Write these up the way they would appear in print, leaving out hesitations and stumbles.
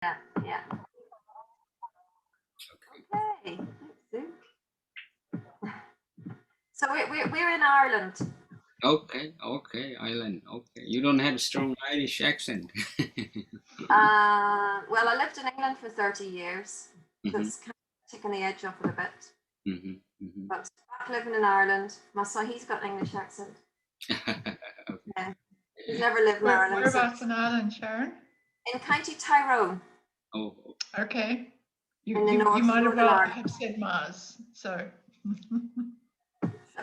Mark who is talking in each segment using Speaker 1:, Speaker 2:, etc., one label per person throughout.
Speaker 1: Yeah, yeah. Okay. So we're in Ireland.
Speaker 2: Okay, Ireland. Okay, you don't have a strong Irish accent.
Speaker 1: Well, I lived in England for 30 years, so
Speaker 2: Hmm.
Speaker 1: it's kind of taken the edge off it a bit.
Speaker 2: Hmm. Hmm.
Speaker 1: But back living in Ireland, my son, he's got an English accent. Yeah. He's never lived in Ireland. So
Speaker 3: Whereabouts in Ireland, Sharon?
Speaker 1: in County Tyrone.
Speaker 2: Oh,
Speaker 3: Okay.
Speaker 1: In the
Speaker 3: You might have
Speaker 1: Northern
Speaker 3: well
Speaker 1: Ireland.
Speaker 3: have said Mars. So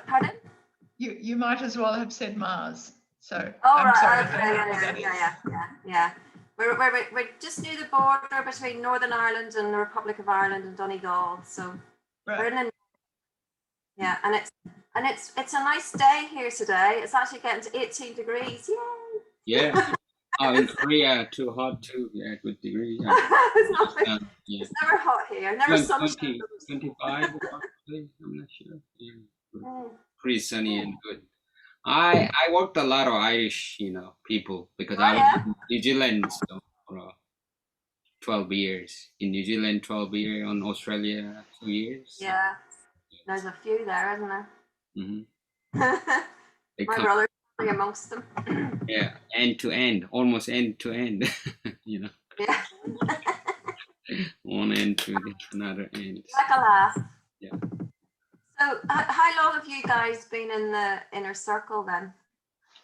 Speaker 1: Pardon?
Speaker 3: you might as well have said Mars. So
Speaker 1: Oh,
Speaker 3: I'm
Speaker 1: right.
Speaker 3: sorry,
Speaker 1: Okay.
Speaker 3: I don't know where that is.
Speaker 1: Yeah. We're just near the border between Northern Ireland and the Republic of Ireland and Donegal. So we're in
Speaker 3: Right.
Speaker 1: the, yeah, and it's a nice day here today. It's actually getting to 18 degrees. Yay!
Speaker 2: yeah. Oh, in Korea, too hot too. Yeah, good degree. Yeah. Yeah.
Speaker 1: It's never hot here. Never sunshine.
Speaker 2: 25, probably. I'm not sure. Yeah.
Speaker 1: Mm.
Speaker 2: Pretty sunny and good. I worked a lot of Irish, people because
Speaker 1: Oh
Speaker 2: I was
Speaker 1: yeah.
Speaker 2: in New Zealand so, for 12 years. In New Zealand, 12 years. On Australia, 2 years.
Speaker 1: Yeah. There's a few there, isn't there?
Speaker 2: Hmm. They
Speaker 1: My
Speaker 2: come,
Speaker 1: brother's probably amongst them.
Speaker 2: yeah, end to end, almost end to end.
Speaker 1: Yeah.
Speaker 2: One end to the another end.
Speaker 1: Like a laugh.
Speaker 2: Yeah.
Speaker 1: So, how long have you guys been in the inner circle then?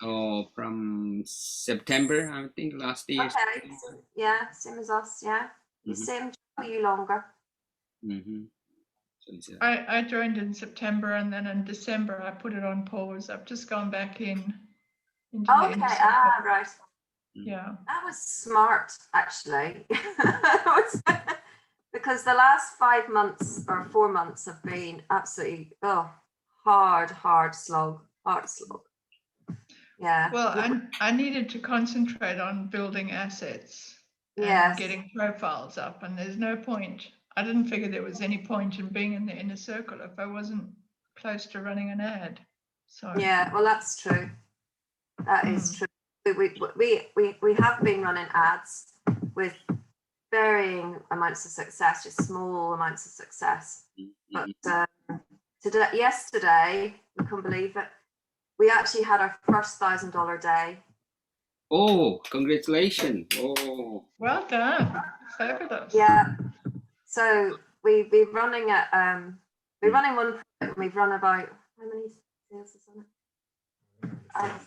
Speaker 2: Oh, from September, I think last year.
Speaker 1: Okay. Yeah, same as us. Yeah. You
Speaker 2: Mm-hmm.
Speaker 1: same for you longer.
Speaker 2: Mm-hmm. So
Speaker 3: I joined in September, and then in December I put it on pause. I've just gone back into the
Speaker 1: Okay.
Speaker 3: inner circle.
Speaker 1: Right.
Speaker 3: Yeah.
Speaker 1: That was smart, actually. Because the last 5 months or 4 months have been absolutely hard slog. Yeah.
Speaker 3: Well, I needed to concentrate on building assets and
Speaker 1: Yes.
Speaker 3: getting profiles up, and there's no point. I didn't figure there was any point in being in the inner circle if I wasn't close to running an ad. So
Speaker 1: Yeah, well, that's true. That is true. We have been running ads with varying amounts of success, just small amounts of success. But yesterday, we couldn't believe it. We actually had our first $1,000 day.
Speaker 2: Oh, congratulations! Oh,
Speaker 3: well done, fabulous.
Speaker 1: Yeah. So we've been running at we're running one product and we've run about how many sales is on it?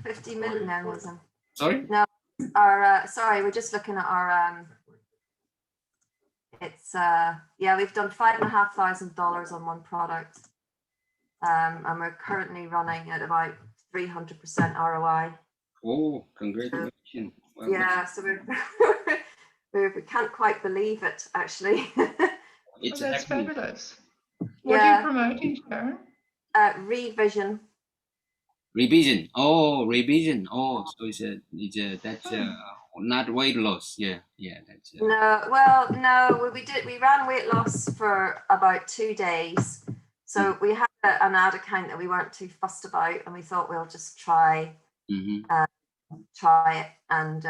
Speaker 1: 50 million now, wasn't it?
Speaker 2: sorry.
Speaker 1: No, our sorry, we're just looking at our it's yeah, we've done $5,500 on one product, and we're currently running at about 300% ROI.
Speaker 2: Oh, congratulations! Well,
Speaker 1: Yeah, so we can't quite believe it, actually.
Speaker 2: it's
Speaker 3: that's
Speaker 2: happening.
Speaker 3: fabulous. What are you promoting, Sharon?
Speaker 1: Revision.
Speaker 2: Revision. Oh, revision. Oh, so that's not weight loss. Yeah, that's.
Speaker 1: No, we ran weight loss for about 2 days. So we had an ad account that we weren't too fussed about, and we thought we'll just try it, and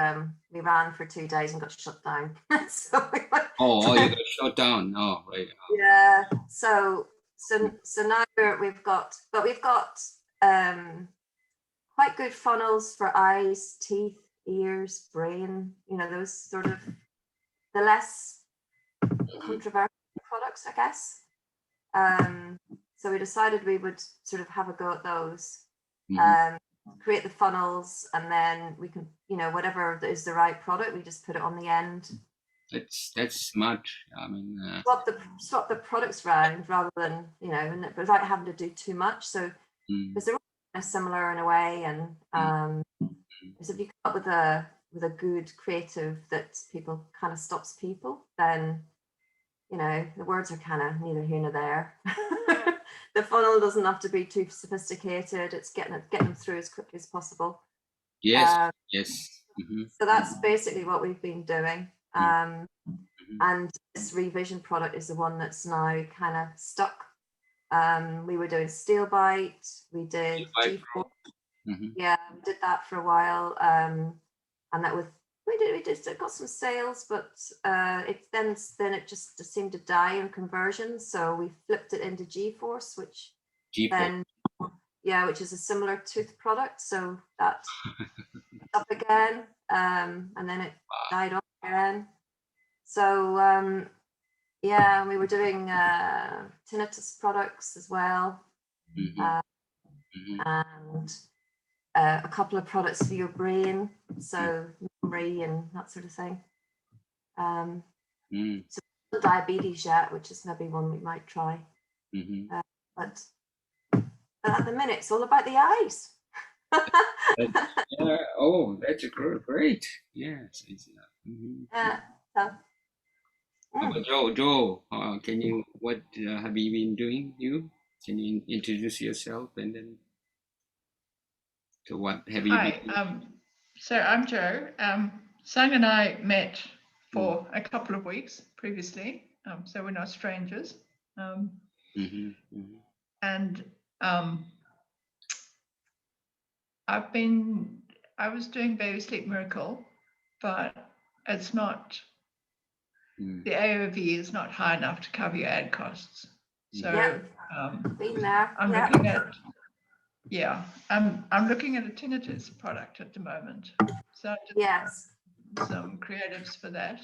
Speaker 1: we ran for 2 days and got shut down. So we went,
Speaker 2: you got shut down. Oh, right. Oh.
Speaker 1: yeah. So now we've got quite good funnels for eyes, teeth, ears, brain. Those sort of the less controversial products, I guess. So we decided we would sort of have a go at those, create the funnels, and then we can, whatever is the right product, we just put it on the end.
Speaker 2: That's smart. I mean,
Speaker 1: swap the products around rather than, without having to do too much. So because they're all kind of similar in a way, and so if you come up with a good creative that people kind of stops people, then the words are kind of neither here nor there. The funnel doesn't have to be too sophisticated. It's getting them through as quickly as possible.
Speaker 2: Yes.
Speaker 1: So that's basically what we've been doing. And this revision product is the one that's now kind of stuck. We were doing Steel Bite. We did G4. Yeah, we did that for a while. And that we did got some sales, but it then it just seemed to die in conversion. So we flipped it into GeForce, which then which is a similar tooth product. So that up again, and then it died off again. So yeah, we were doing tinnitus products as well, and a couple of products for your brain, so memory and that sort of thing. So diabetes yet, which is maybe one we might try. But at the minute, it's all about the eyes.
Speaker 2: That's great. Yes.
Speaker 1: Yeah. So,
Speaker 2: How about Joe, what have you been doing? Can you introduce yourself and then to what have you been doing?
Speaker 3: So I'm Joe. Sang and I met for a couple of weeks previously, so we're not strangers. And I was doing Baby Sleep Miracle, but it's not, the AOV is not high enough to cover your ad costs. So
Speaker 1: been there.
Speaker 3: I'm looking at, I'm looking at a tinnitus product at the moment. So
Speaker 1: yes,
Speaker 3: some creatives for that.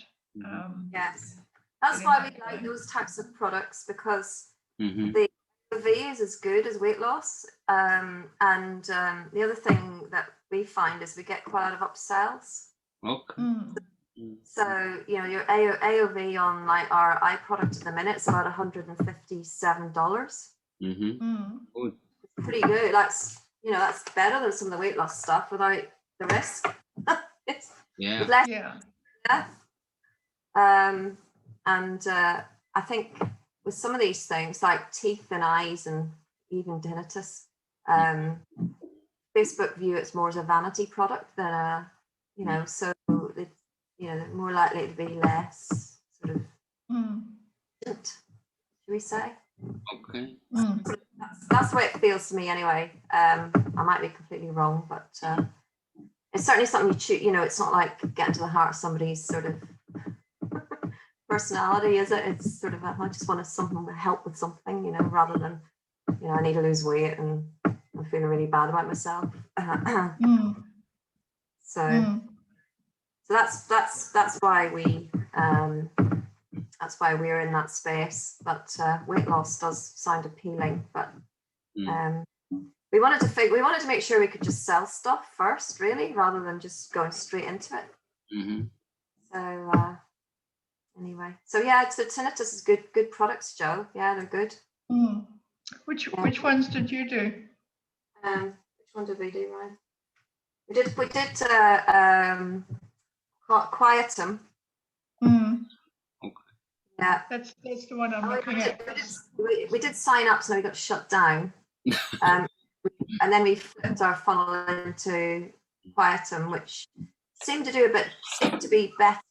Speaker 1: Yes, that's why we like those types of products, because the AOV is as good as weight loss. And the other thing that we find is we get quite a lot of upsells.
Speaker 2: Okay.
Speaker 1: So, you know, your AOV on like our eye product at the minute is about $157.
Speaker 2: Good.
Speaker 1: Pretty good. That's better than some of the weight loss stuff without the risk. It's less. And I think with some of these things like teeth and eyes and even tinnitus, Facebook view it's more as a vanity product than a, so it's, more likely to be less sort of, should we say?
Speaker 2: Okay.
Speaker 1: That's the way it feels to me anyway. I might be completely wrong, but it's certainly something you choose. It's not like getting to the heart of somebody's sort of personality, is it? It's sort of I just want something to help with something, rather than I need to lose weight and I'm feeling really bad about myself. So that's why we're in that space. But weight loss does sound appealing, but we wanted to make sure we could just sell stuff first, really, rather than just going straight into it. So anyway, so tinnitus is good products, Joe. Yeah, they're good.
Speaker 3: Which ones did you do?
Speaker 1: Which one did we do, Ryan? We did Quietum. Yeah,
Speaker 3: that's the one I'm looking at.
Speaker 1: We did sign up, so we got shut down. And then we flipped our funnel into Quietum, which seemed to be better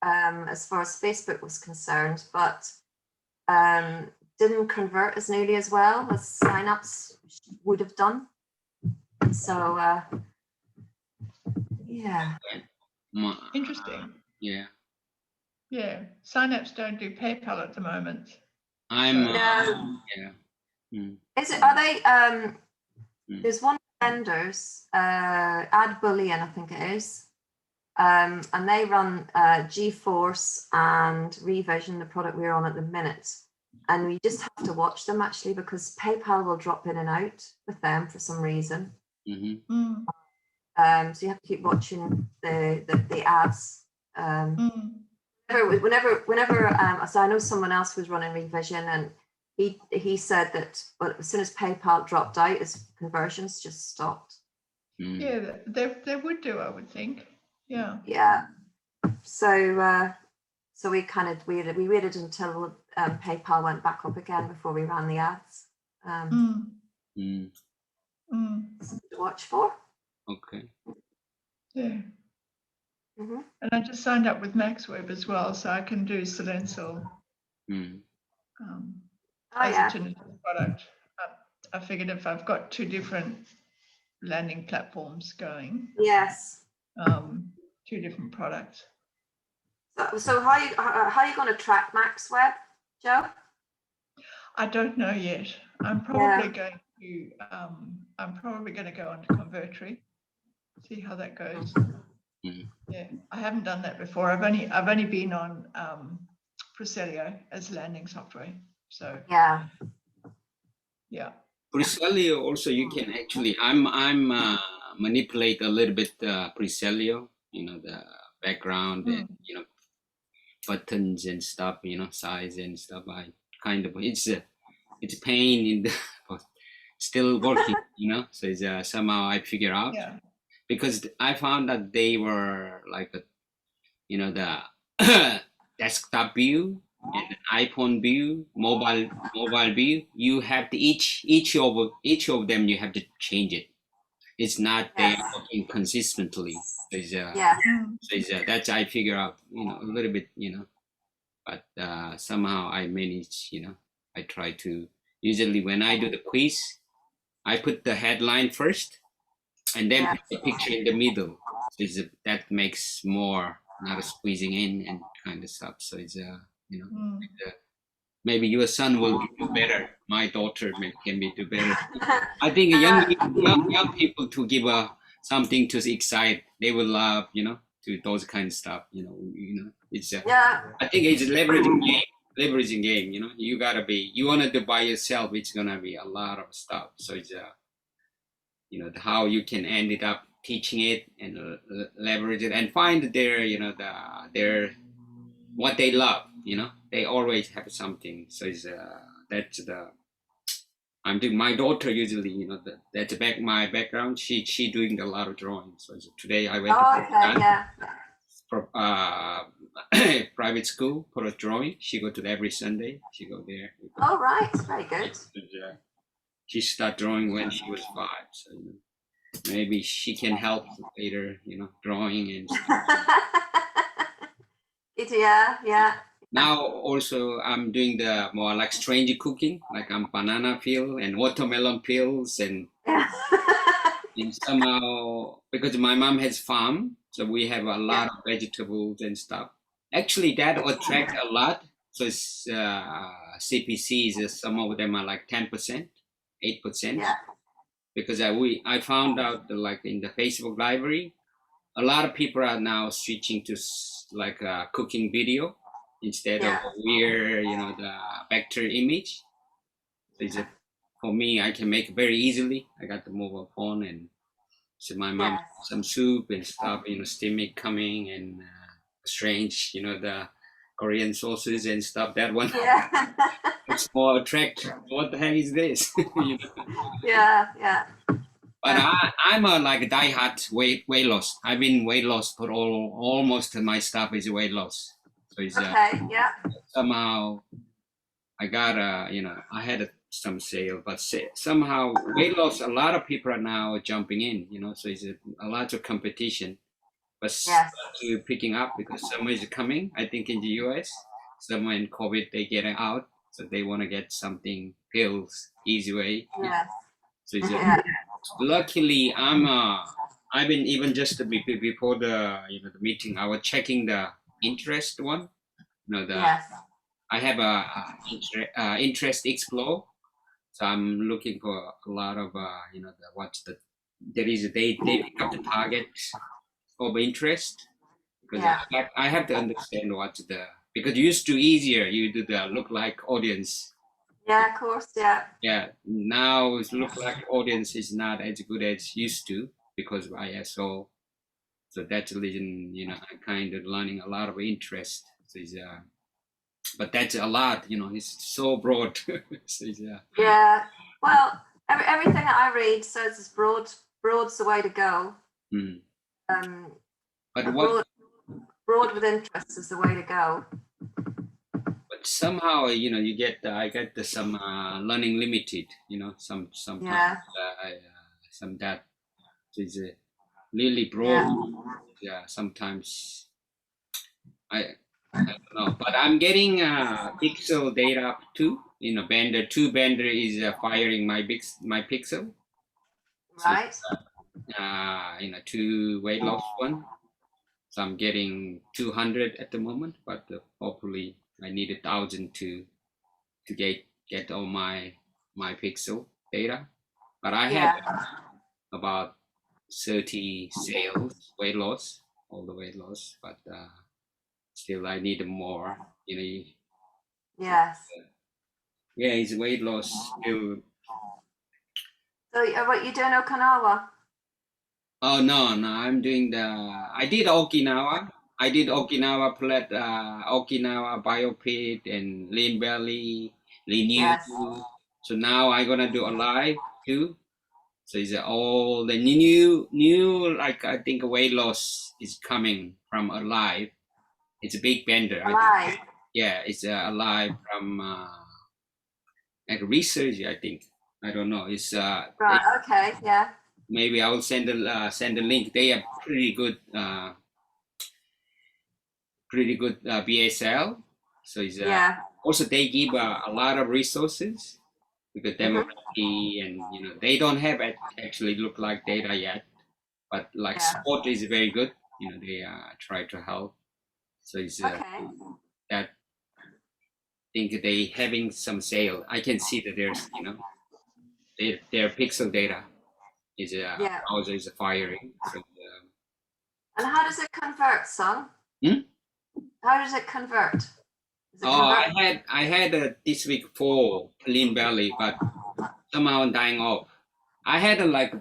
Speaker 1: as far as Facebook was concerned, but didn't convert as nearly as well as signups would have done. So
Speaker 3: interesting.
Speaker 2: Yeah.
Speaker 3: Signups don't do PayPal at the moment.
Speaker 1: Is it? Are they? There's one vendors, AdBullion, I think it is, and they run GeForce and Revision, the product we're on at the minute, and we just have to watch them actually because PayPal will drop in and out with them for some reason. So you have to keep watching the ads. Whenever so I know someone else was running Revision, and he said that as soon as PayPal dropped out, his conversions just stopped.
Speaker 3: Yeah, they would do, I would think.
Speaker 1: Yeah. So we waited until PayPal went back up again before we ran the ads. To watch for.
Speaker 2: Okay.
Speaker 3: Yeah. And I just signed up with MaxWeb as well, so I can do Silencio as a tinnitus product. I figured if I've got two different landing platforms going,
Speaker 1: yes,
Speaker 3: to two different products.
Speaker 1: So how are you going to track Max Web, Joe?
Speaker 3: I don't know yet. I'm probably going to go onto Convertri, see how that goes. Yeah, I haven't done that before. I've only been on Presellio as landing software. So
Speaker 1: yeah.
Speaker 2: Presellio also you can actually I'm manipulate a little bit Presellio, you know, the background and you know buttons and stuff, you know, size and stuff. I kind of it's a pain in the still working, you know. So it's somehow I figure out because I found that they were like a, you know, the desktop view and the iPhone view, mobile view. You have to each of them you have to change it. It's not they are working consistently. So it's, that's I figure out, you know, a little bit, you know, but somehow I manage, you know. I try to usually when I do the quiz, I put the headline first, and then put the picture in the middle. So that makes more not squeezing in and kind of stuff. So it's you know, maybe your son will do better. My daughter can be do better. I think young people to give something to excite. They will love, you know, to those kind of stuff. You know, it's I think it's leveraging game. You know, you gotta be. You want to do by yourself. It's gonna be a lot of stuff. So it's you know, how you can end it up teaching it and leverage it and find their, you know, their what they love. You know, they always have something. So it's that's the I'm doing. My daughter usually, you know, that's my background. She doing a lot of drawing. So today I went to private school for a drawing. She go to every Sunday. She go there.
Speaker 1: Oh right, very good.
Speaker 2: She started drawing when she was 5, so you know, maybe she can help later, you know, drawing and stuff.
Speaker 1: Yeah.
Speaker 2: Now also I'm doing the more like strange cooking, like I'm banana peel and watermelon peels and, and somehow because my mom has farm, so we have a lot of vegetables and stuff. Actually, that attract a lot. So it's CPCs, some of them are like 10%. 8%, because I found out that like in the Facebook library, a lot of people are now switching to like a cooking video instead of weird, you know, the vector image. So for me, I can make it very easily. I got the mobile phone and so my mom some soup and stuff, you know, steaming coming and strange, you know, the Korean sauces and stuff. That one. It's more attractive. What the heck is this? You know?
Speaker 1: Yeah.
Speaker 2: But I'm a like diehard weight loss. I've been weight loss for almost my stuff is weight loss. So it's somehow I got you know, I had some sale, but somehow weight loss. A lot of people are now jumping in. You know, so it's a lot of competition. But to picking up because summer is coming. I think in the US, summer and COVID they get out. So they want to get something pills easy way. So luckily I've been even just before the, you know, the meeting I was checking the interest one. You know, I have a interest explore. So I'm looking for a lot of you know, they pick up the target of interest because I have to understand what's because used to easier you do the look like audience.
Speaker 1: Yeah, of course,
Speaker 2: Yeah, now it look like audience is not as good as used to because of ISO. So that's the reason, you know, I'm kind of learning a lot of interest. So but that's a lot, you know, it's so broad. So
Speaker 1: yeah. Well, everything that I read says it's broad's the way to go.
Speaker 2: But
Speaker 1: broad with interest is the way to go.
Speaker 2: But somehow, you know, you get I get some learning limited, you know, sometimes some that is really broad. Sometimes I don't know, but I'm getting pixel data up too. You know, Bender is firing my pixel.
Speaker 1: Right.
Speaker 2: So, you know, 2 weight loss one. So I'm getting 200 at the moment, but hopefully I need 1,000 to get all my pixel data. But I have about 30 sales weight loss, all the weight loss, but still I need more. You know.
Speaker 1: Yes.
Speaker 2: Yeah, it's weight loss still.
Speaker 1: So what you doing Okinawa?
Speaker 2: Oh no, I'm doing I did Okinawa. I did Okinawa Okinawa Biopit and Lean Belly, Renew.
Speaker 1: Yes.
Speaker 2: So now I'm gonna do Alive too. So it's all the new like I think weight loss is coming from Alive. It's a big vendor. I think.
Speaker 1: Alive.
Speaker 2: Yeah, it's Alive from like research. I think. I don't know. It's
Speaker 1: Right. Okay. Yeah.
Speaker 2: maybe I will send a link. They are pretty good BSL. So it's
Speaker 1: Yeah.
Speaker 2: also they give a lot of resources because demography and they don't have actually look like data yet, but like support is very good. They try to help. So it's
Speaker 1: Okay.
Speaker 2: that think they having some sale. I can see that there's their pixel data is browser is firing. So,
Speaker 1: and how does it convert, son? How does it convert?
Speaker 2: I had this week 4 Lean Belly, but somehow dying off. I had like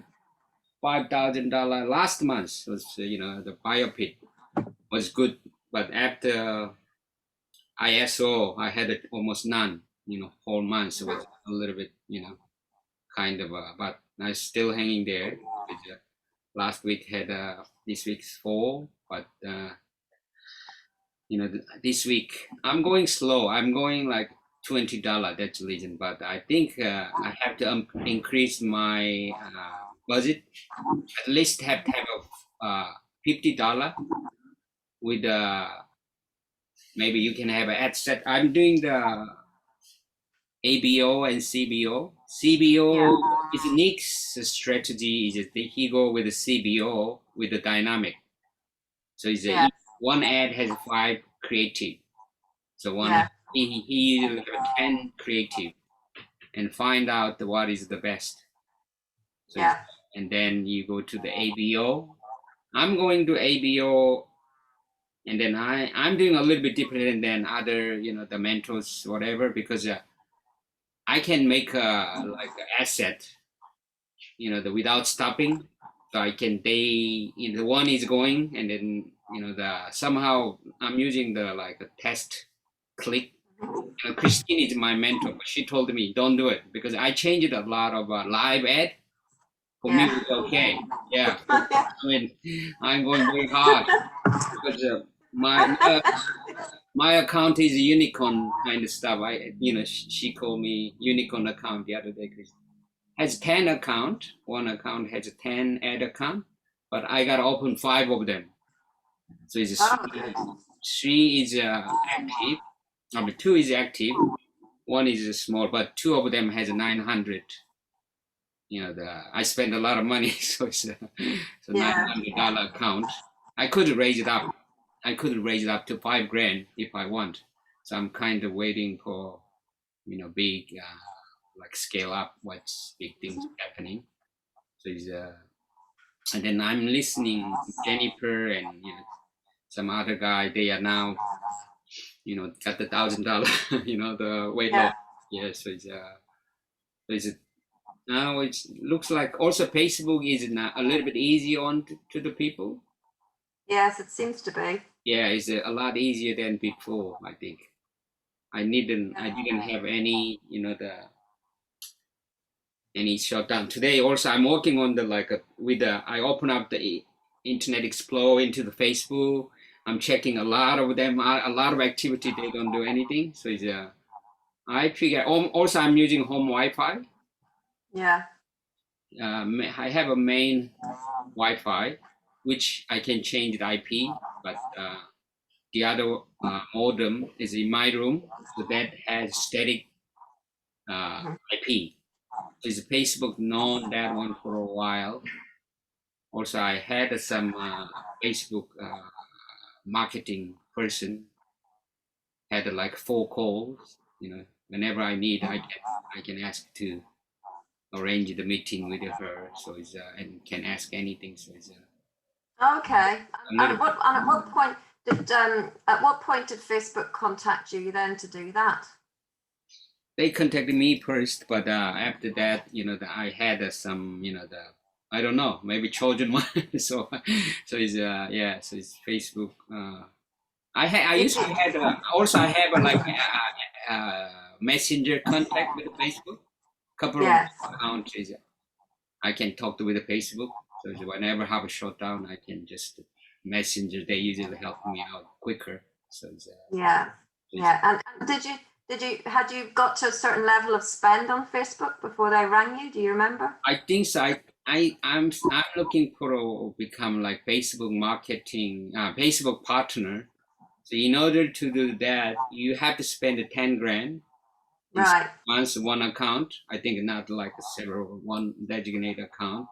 Speaker 2: $5,000 last month. Was the Biopit was good, but after ISO I had it almost none. Whole month was a little bit kind of but I still hanging there. Last week had this week's 4, but this week I'm going slow. I'm going like $20. That's the reason. But I think I have to increase my budget. At least have of $50 with maybe you can have an ad set. I'm doing the ABO and CBO. CBO is Nick's strategy. Is he go with the CBO with the dynamic. So it's one ad has 5 creative. So he look at 10 creative and find out what is the best. So and then you go to the ABO. I'm going to ABO, and then I'm doing a little bit different than other the mentors whatever, because I can make like an asset without stopping. So I can the one is going, and then the somehow I'm using the like a test click. Christine is my mentor, but she told me don't do it because I changed a lot of live ad. For me, it's okay. Yeah, I mean, I'm going very hard because my account is a unicorn kind of stuff. She called me unicorn account the other day. Has 10 account. One account has 10 ad account, but I got to open 5 of them. So it's 3 is active. 2 is active. 1 is small, but 2 of them has 900. I spend a lot of money, so it's a $900 account. I could raise it up. I could raise it up to $5,000 if I want. So I'm kind of waiting for, big, like scale up what's big things happening. So it's and then I'm listening to Jennifer and some other guy. They are now, got the $1,000, the weight loss. Yeah, so it's now it looks like also Facebook is a little bit easy on to the people.
Speaker 1: Yes, it seems to be.
Speaker 2: Yeah, it's a lot easier than before. I think I didn't have any any shutdown today. Also, I'm working on I open up the Internet Explorer into the Facebook. I'm checking a lot of them, a lot of activity. They don't do anything. So it's I figure also I'm using home Wi-Fi.
Speaker 1: Yeah.
Speaker 2: I have a main Wi-Fi, which I can change the IP, but the other modem is in my room, so that has static IP. Is Facebook known that one for a while? Also, I had some Facebook marketing person had like 4 calls. Whenever I need, I can ask to arrange the meeting with her. So it's and can ask anything. So it's
Speaker 1: okay. And at what point did Facebook contact you then to do that?
Speaker 2: They contacted me first, but after that, I had some, I don't know, maybe chosen one. so it's so it's Facebook. I used to have also I have a messenger contact with Facebook. Couple of accounts I can talk to with the Facebook. So whenever I have a shutdown, I can just messenger. They usually help me out quicker. So it's,
Speaker 1: And had you got to a certain level of spend on Facebook before they rang you? Do you remember?
Speaker 2: I think so. I'm looking for become like Facebook marketing, Facebook partner. So in order to do that, you have to spend 10 grand.
Speaker 1: Right.
Speaker 2: Once one account, I think not like one designated account.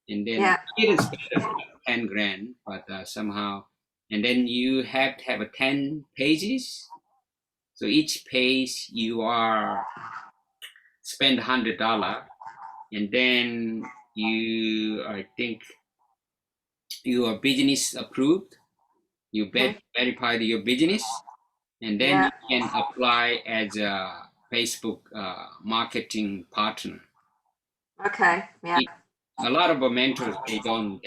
Speaker 2: And then I didn't spend 10 grand, but somehow, and then you have to have 10 pages. So each page you are spend $100, and then I think you are business approved. You verify your business, and then you can apply as a Facebook marketing partner.
Speaker 1: Okay. Yeah.
Speaker 2: A lot of mentors they don't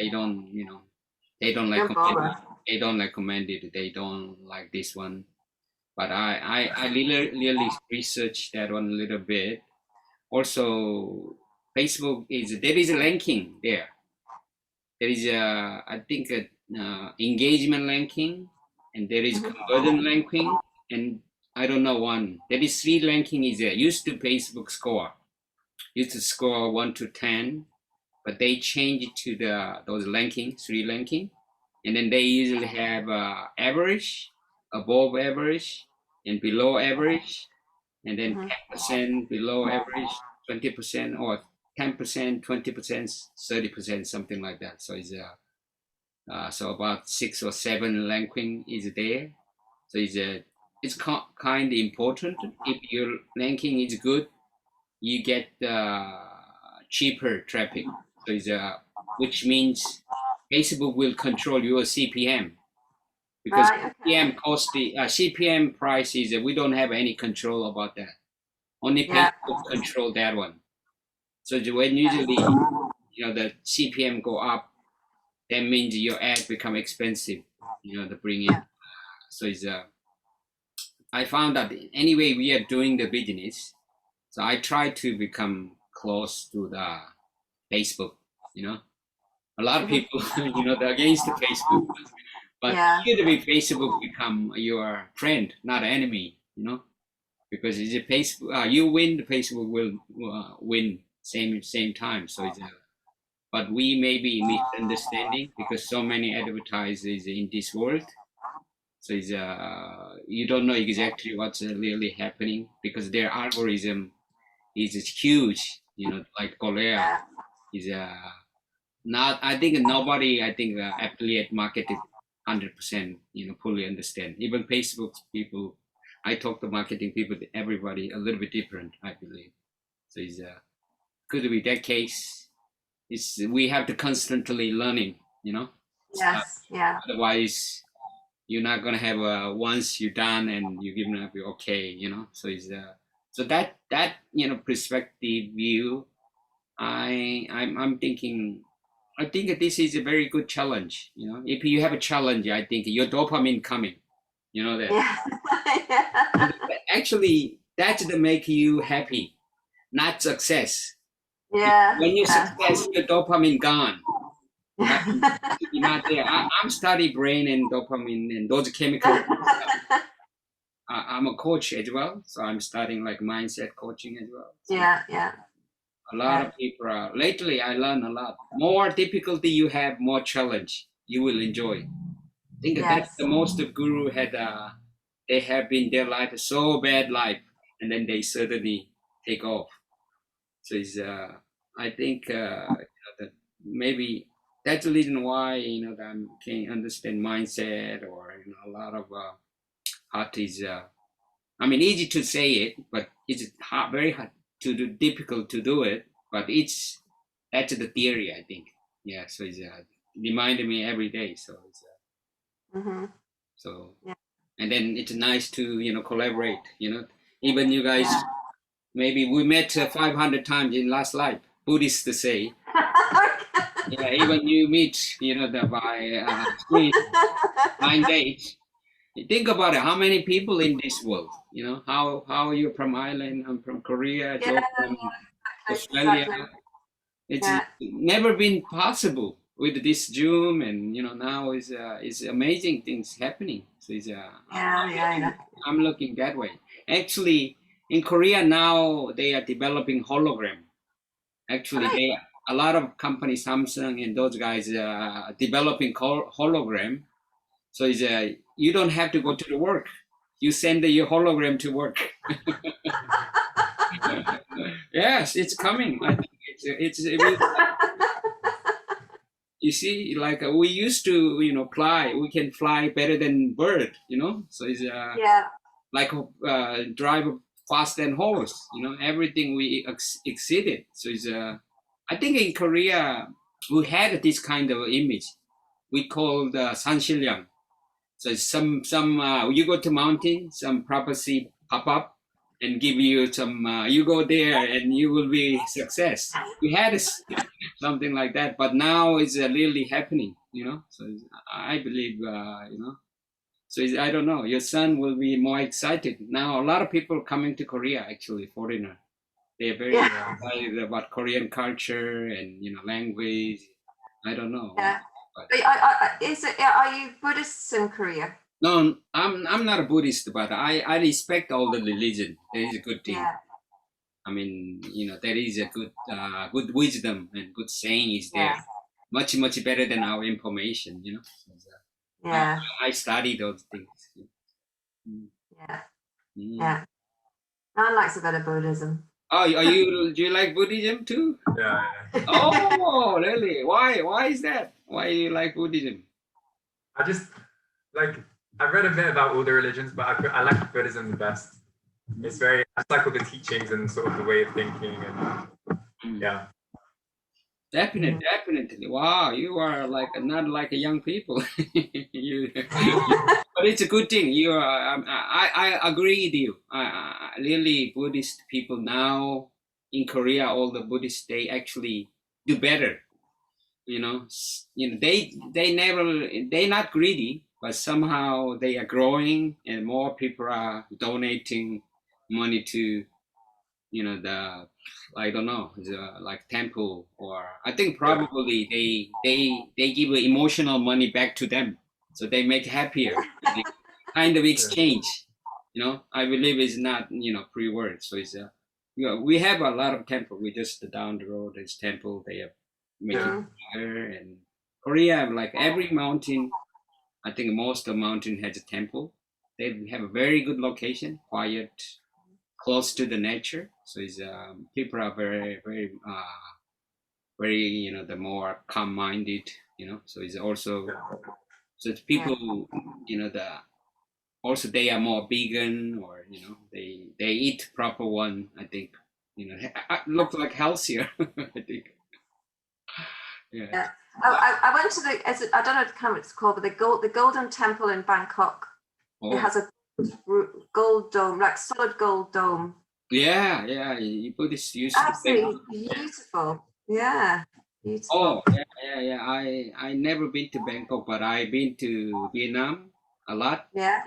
Speaker 2: recommend it. They don't like this one. But I really researched that one a little bit. Also, Facebook there is a ranking there. There is I think engagement ranking, and there is conversion ranking, and I don't know one. There is 3 ranking is there. Used to Facebook score. Used to score 1 to 10, but they change it to those ranking, 3 ranking, and then they usually have average, above average, and below average, and then 10% below average, 20%, or 10%, 20%, 30%, something like that. So it's so about 6 or 7 ranking is there. So it's kind of important. If your ranking is good, you get cheaper traffic. So it's which means Facebook will control your CPM, because CPM cost CPM price is we don't have any control about that. Only Facebook control that one. So when usually the CPM go up, that means your ad become expensive. To bring in. So it's I found that anyway we are doing the business. So I try to become close to the Facebook. A lot of people they're against the Facebook, but usually Facebook become your friend, not enemy. Because it's a Facebook. You win, the Facebook will win same time. So it's but we may be misunderstanding because so many advertisers in this world. So it's you don't know exactly what's really happening because their algorithm is huge. Like Korea is not. I think nobody. I think affiliate marketing 100%. Fully understand. Even Facebook people. I talk to marketing people. Everybody a little bit different. I believe. So it's could be that case. We have to constantly learning.
Speaker 1: Yes. Yeah.
Speaker 2: Otherwise, you're not gonna have once you're done and you're gonna be okay. So it's so that perspective view. I'm thinking. I think this is a very good challenge. If you have a challenge, I think your dopamine coming. That. Actually, that's to make you happy, not success.
Speaker 1: Yeah.
Speaker 2: When you success, your dopamine gone. You're not there. I'm studying brain and dopamine and those chemicals. I'm a coach as well, so I'm studying like mindset coaching as well. So
Speaker 1: yeah.
Speaker 2: A lot of people are. Lately, I learn a lot. More difficulty you have, more challenge you will enjoy. I think that's the most of guru had. They have been their life so bad life, and then they suddenly take off. So it's I think that maybe that's the reason why that I can understand mindset, or a lot of art is. I mean, easy to say it, but it's hard, very hard to do, difficult to do it. But that's the theory, I think. Yeah, so it's reminding me every day. So it's so,
Speaker 1: Yeah.
Speaker 2: and then it's nice to collaborate. Even you guys,
Speaker 1: Yeah.
Speaker 2: maybe we met 500 times in last life. Buddhists to say. Yeah, even you meet, by screen, blind date. Think about it. How many people in this world? How you're from Ireland, I'm from Korea,
Speaker 1: Yeah,
Speaker 2: Joe from Australia.
Speaker 1: exactly.
Speaker 2: It's
Speaker 1: Yeah.
Speaker 2: never been possible with this Zoom, and now is amazing things happening. So it's I'm looking that way. Actually, in Korea now they are developing hologram. Actually, a lot of companies, Samsung and those guys, developing hologram. So it's you don't have to go to the work. You send your hologram to work. Yes, it's coming. I think it's you see, like we used to fly. We can fly better than bird. So it's like drive fast than horse. Everything we exceeded. So it's I think in Korea we had this kind of image. We called sanshilyeon. So some you go to mountain, some prophecy pop up and give you some. You go there and you will be success. We had something like that, but now it's really happening. So I believe So I don't know. Your son will be more excited now. A lot of people coming to Korea, actually, foreigner. They're very excited about Korean culture and language. I don't know.
Speaker 1: Yeah.
Speaker 2: But
Speaker 1: Are you Buddhists in Korea?
Speaker 2: no, I'm not a Buddhist, but I respect all the religion. That is a good thing.
Speaker 1: Yeah.
Speaker 2: I mean, there is a good wisdom and good saying is there. Much better than our information.
Speaker 1: Yeah.
Speaker 2: I study those things.
Speaker 1: Yeah. Yeah. I like a bit of Buddhism.
Speaker 2: Oh, do you like Buddhism too?
Speaker 4: Yeah.
Speaker 2: Oh, really? Why is that? Why do you like Buddhism?
Speaker 4: I just I've read a bit about all the religions, but I like Buddhism the best. It's I just like all the teachings and sort of the way of thinking, and yeah.
Speaker 2: Definitely. Wow, you are not like a young people. But it's a good thing. You are. I agree with you. Really, Buddhist people now in Korea, all the Buddhists, they actually do better. They're not greedy, but somehow they are growing, and more people are donating money to I don't know, like temple, or I think probably they give emotional money back to them, so they make happier. They kind of exchange. I believe it's not free word. So it's we have a lot of temple. We just down the road is temple. They are making better, and Korea, like every mountain, I think most of the mountain has a temple. They have a very good location, quiet, close to the nature. So it's people are very very the more calm-minded. So it's also so it's people also they are more vegan, or they eat proper one. I think look like healthier. I think. Yeah.
Speaker 1: I went to I don't know what it's called, but the Golden Temple in Bangkok. It has a gold dome, like solid gold dome.
Speaker 2: Yeah, Buddhists used
Speaker 1: absolutely beautiful. Yeah, beautiful.
Speaker 2: Oh, yeah. I never been to Bangkok, but I've been to Vietnam a lot.
Speaker 1: Yeah.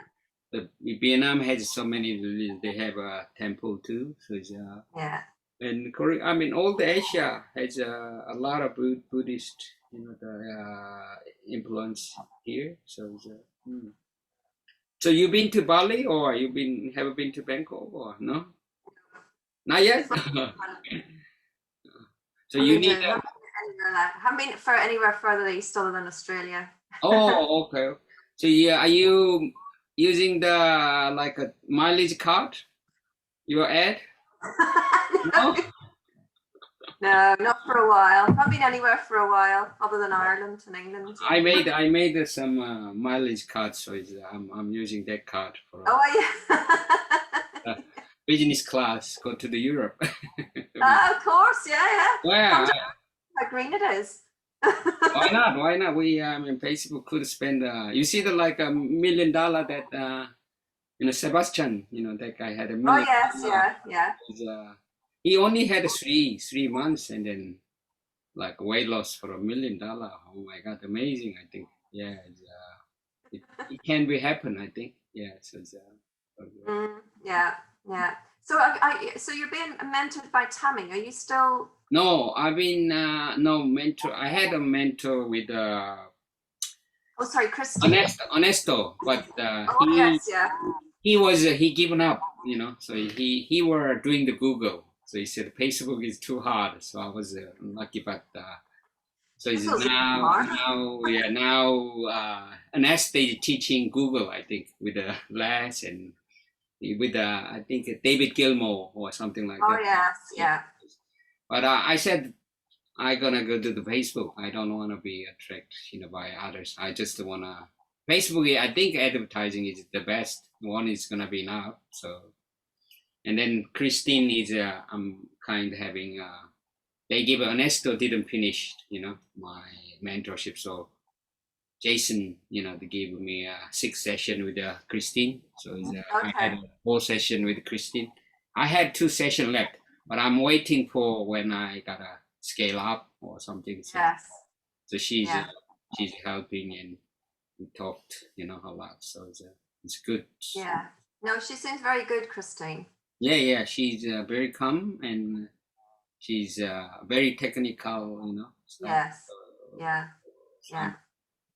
Speaker 2: Vietnam has so many. They have a temple too. So it's
Speaker 1: yeah.
Speaker 2: And Korea, I mean, all the Asia has a lot of Buddhist, influence here. So So you've been to Bali, or have been to Bangkok, or no? Not yet. So you need.
Speaker 1: Haven't been for anywhere further east other than Australia.
Speaker 2: Oh, okay. So are you using the a mileage card? Your ad?
Speaker 1: No. No, not for a while. Not been anywhere for a while, other than Ireland and England.
Speaker 2: I made some mileage card, so I'm using that card for
Speaker 1: Oh, yeah.
Speaker 2: business class. Go to the Europe.
Speaker 1: Of course, yeah.
Speaker 2: Yeah.
Speaker 1: How green it is.
Speaker 2: Why not? Why not? We Facebook could spend. You see the like $1 million that Sebastian, that guy had $1 million.
Speaker 1: Oh yes, yeah.
Speaker 2: He only had three months and then like weight loss for $1 million. Oh my God, amazing! I think, yeah, it can be happen. I think, yeah. So
Speaker 1: yeah. So you're being mentored by Tammy. Are you still?
Speaker 2: No, I've been no mentor. I had a mentor with
Speaker 1: Oh, sorry, Christine.
Speaker 2: Honesto, but
Speaker 1: yes, yeah.
Speaker 2: he given up, so he were doing the Google, so he said Facebook is too hard, so I was lucky, but so it's now Honesto is teaching Google, I think, with Les and with I think David Gilmour or something like that.
Speaker 1: Oh yes, yeah.
Speaker 2: But I said I'm gonna go to the Facebook. I don't want to be attracted, by others. I just wanna Facebook. I think advertising is the best one. Is gonna be now. So, and then Christine is I'm kind of having. They give Ernesto didn't finish, my mentorship. So Jason, they gave me a 6 session with Christine. So I had a 4 session with Christine. I had 2 sessions left, but I'm waiting for when I gotta scale up or something. So,
Speaker 1: yes.
Speaker 2: So she's helping, and we talked, a lot. So it's good.
Speaker 1: Yeah. No, she seems very good, Christine.
Speaker 2: Yeah. She's very calm and she's very technical, stuff.
Speaker 1: Yes. Yeah.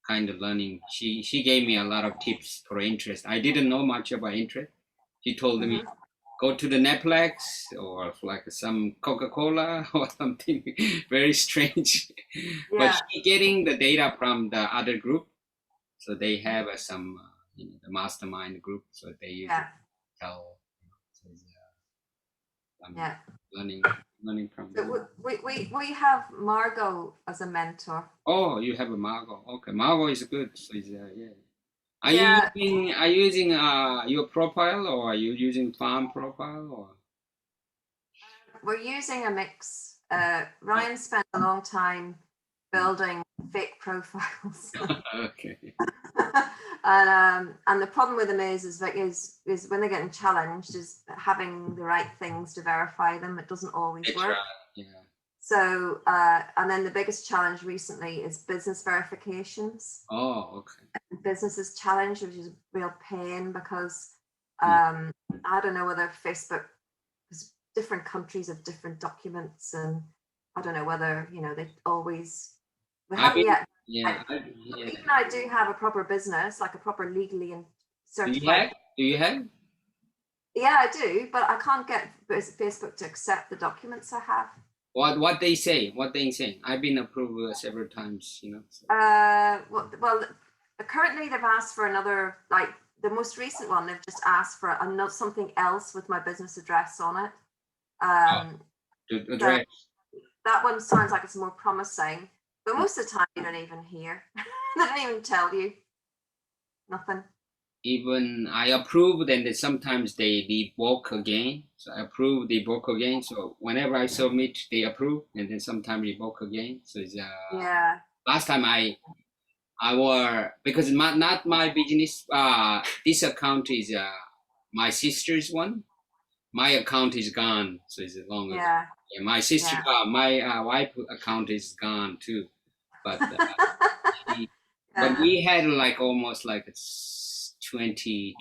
Speaker 2: Kind of learning. She gave me a lot of tips for interest. I didn't know much about interest. She told me, go to the Netflix or like some Coca-Cola or something very strange. Yeah. But she getting the data from the other group. So they have some, the mastermind group. So they use tell. Learning from them.
Speaker 1: So we have Margot as a mentor.
Speaker 2: Oh, you have a Margot. Okay, Margot is good. So Are you using your profile, or are you using farm profile, or?
Speaker 1: We're using a mix. Ryan spent a long time building fake profiles.
Speaker 2: Okay.
Speaker 1: and the problem with them is when they're getting challenged is having the right things to verify them. It doesn't always work. Right.
Speaker 2: Yeah.
Speaker 1: So and then the biggest challenge recently is business verifications.
Speaker 2: Oh, okay.
Speaker 1: Businesses challenge, which is a real pain because I don't know whether Facebook, because different countries have different documents, and I don't know whether they always. We haven't yet.
Speaker 2: Yeah.
Speaker 1: Even I do have a proper business, like a proper legally and certified.
Speaker 2: Do you have?
Speaker 1: Yeah, I do, but I can't get Facebook to accept the documents I have.
Speaker 2: What they say? What they say? I've been approved several times, So.
Speaker 1: Well, currently they've asked for another, like the most recent one. They've just asked for something else with my business address on it.
Speaker 2: The address.
Speaker 1: So that one sounds like it's more promising, but most of the time you don't even hear. They don't even tell you. Nothing.
Speaker 2: Even I approve, and then sometimes they revoke again. So I approve, they revoke again. So whenever I submit, they approve, and then sometimes revoke again. So it's last time I were, because not my business. This account is my sister's one. My account is gone, so it's longer.
Speaker 1: Yeah.
Speaker 2: My sister, my wife account is gone too, but but we had like almost like 20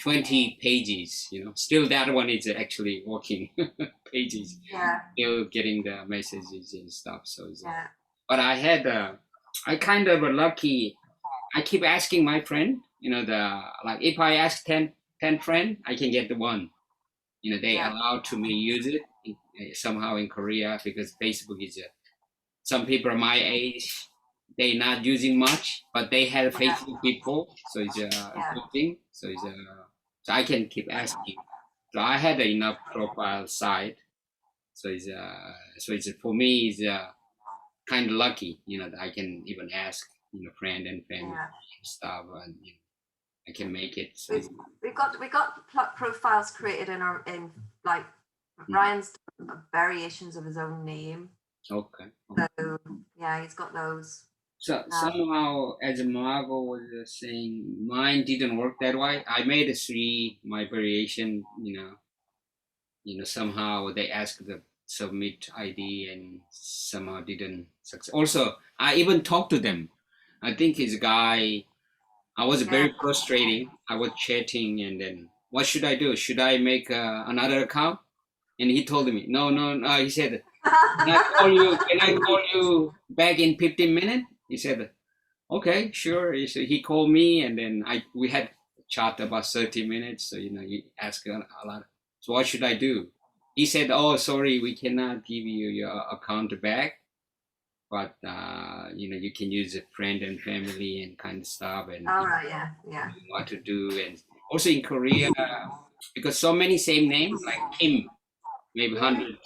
Speaker 2: pages, Still that one is actually working pages.
Speaker 1: Yeah.
Speaker 2: Still getting the messages and stuff. So but I had I kind of lucky. I keep asking my friend, like if I ask 10 friends, I can get the one. They allow to me use it somehow in Korea, because Facebook is some people my age, they not using much, but they have Facebook people, so it's a good thing. So so I can keep asking. So I had enough profile site, So it's for me is kind of lucky, that I can even ask, friend and family stuff, and I can make it. So
Speaker 1: we got profiles created in like Ryan's variations of his own name.
Speaker 2: Okay.
Speaker 1: So yeah, he's got those.
Speaker 2: So somehow, as Margot was saying, mine didn't work that way. I made my variation, somehow they asked the submit ID and somehow didn't succeed. Also, I even talked to them. I think his guy, I was very frustrating. I was chatting and then, what should I do? Should I make another account? And he told me, no. He said, can I call you back in 15 minutes? He said, okay, sure. He called me and then we had chat about 30 minutes. So, you ask a lot. So what should I do? He said, oh, sorry, we cannot give you your account back. But, you can use a friend and family and kind of stuff. And
Speaker 1: all right, yeah.
Speaker 2: What to do. And also in Korea, because so many same names, like Kim, maybe 100,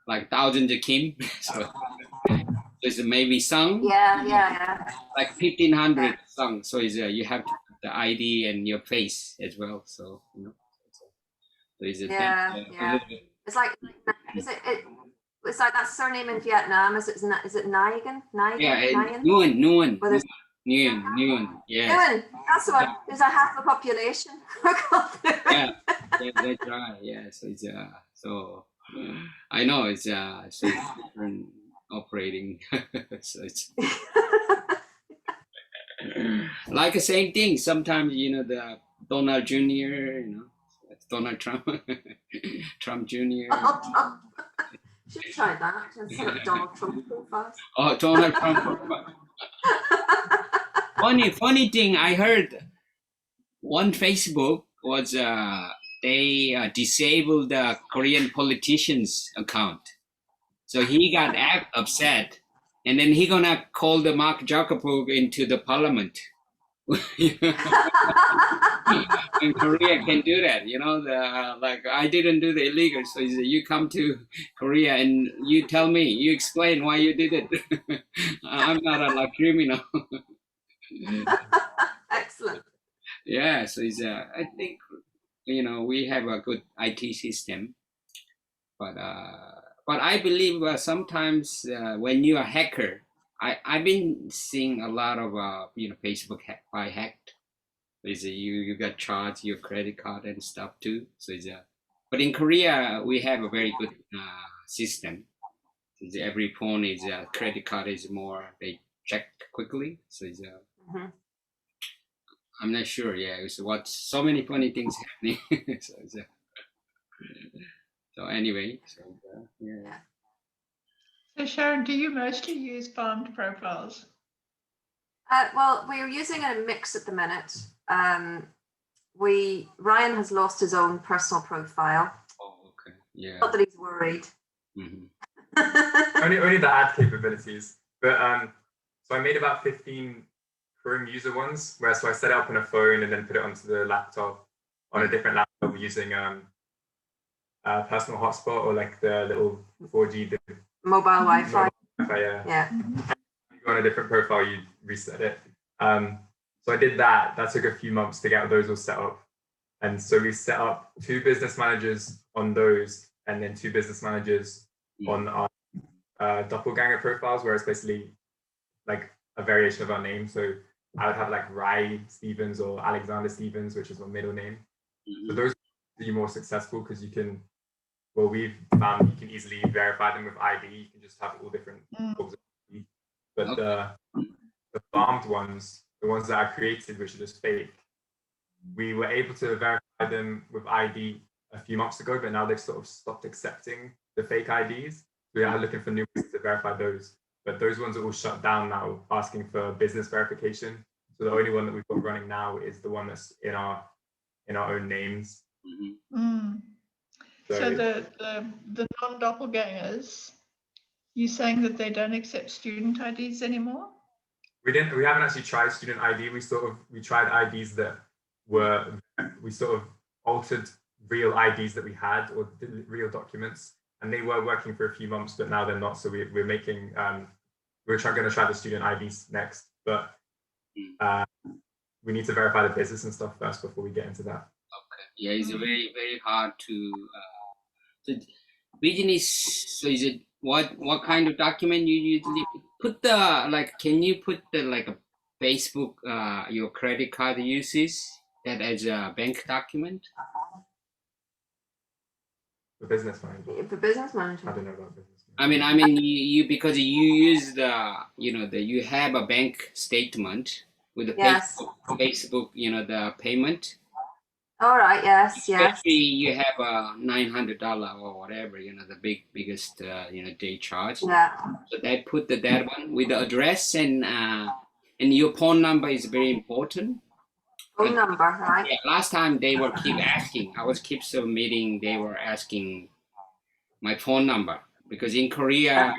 Speaker 2: like thousands of Kim. So there's maybe Sung.
Speaker 1: Yeah.
Speaker 2: Like 1,500 Sung. So you have to put the ID and your face as well. So, so is it
Speaker 1: It's like, it's like that surname in Vietnam. Is it Nguyen?
Speaker 2: Yeah, Nguyen. Nguyen. Yeah.
Speaker 1: Nguyen. That's the one. There's a half the population.
Speaker 2: Yeah, that's right. Yeah, so it's so I know it's so it's different operating. So it's like the same thing. Sometimes the Donald Jr. Donald Trump, Trump Jr.
Speaker 1: Should try that instead of Donald Trump profiles.
Speaker 2: Oh, Donald Trump profile. Funny thing, I heard one Facebook was they disabled the Korean politician's account, so he got upset, and then he gonna call the Mark Zuckerberg into the parliament. In Korea can do that, like I didn't do the illegal, so he said, you come to Korea and you tell me, you explain why you did it. I'm not a criminal.
Speaker 1: Excellent.
Speaker 2: Yeah, so it's I think we have a good IT system, but I believe sometimes when you're a hacker, I've been seeing a lot of Facebook by hacked. Is you got charged your credit card and stuff too. So but in Korea we have a very good system. Every phone is credit card is more, they check quickly. So I'm not sure. Yeah, it's so many funny things happening. So anyway, yeah.
Speaker 3: So Sharon, do you mostly use farmed profiles?
Speaker 1: Well, we're using a mix at the minute. Ryan has lost his own personal profile.
Speaker 2: Oh, okay. Yeah.
Speaker 1: Not that he's worried.
Speaker 2: Mm-hmm.
Speaker 4: only the ad capabilities. But so I made about 15 Chrome user ones, so I set it up on a phone and then put it onto the laptop on a different laptop using personal hotspot or like the little 4G
Speaker 1: mobile Wi-Fi.
Speaker 4: Yeah. You go on a different profile, you reset it. So I did that. That took a few months to get those all set up. And so we set up 2 business managers on those, and then 2 business managers on our doppelganger profiles, where it's basically like a variation of our name. So I would have like Rai Stevens or Alexander Stevens, which is my middle name. So those are more successful because we've found you can easily verify them with ID. You can just have all different forms of ID. But the farmed ones, the ones that I created, which are just fake, we were able to verify them with ID a few months ago, but now they've sort of stopped accepting the fake IDs. So we are looking for new ways to verify those. But those ones are all shut down now, asking for business verification. So the only one that we've got running now is the one that's in our own names.
Speaker 3: So the non-doppelgangers, you saying that they don't accept student IDs anymore?
Speaker 4: We haven't actually tried student ID. We tried IDs that we sort of altered real IDs that we had, or real documents, and they were working for a few months, but now they're not. So we're making we're going to try the student IDs next, but we need to verify the business and stuff first before we get into that.
Speaker 2: Okay. Yeah, it's very hard to. So business. So is it what kind of document you usually put the like? Can you put the like a Facebook your credit card uses that as a bank document?
Speaker 4: For business manager.
Speaker 1: For business manager.
Speaker 4: I don't know about business manager.
Speaker 2: I mean, you because you use the you have a bank statement with the
Speaker 1: Yes.
Speaker 2: Facebook the payment.
Speaker 1: All right. Yes.
Speaker 2: Especially you have a $900 or whatever, the biggest day charge.
Speaker 1: Yeah.
Speaker 2: So they put that one with the address and your phone number is very important.
Speaker 1: Phone number, right?
Speaker 2: Yeah, last time they were keep asking. I was keep submitting. They were asking my phone number because in Korea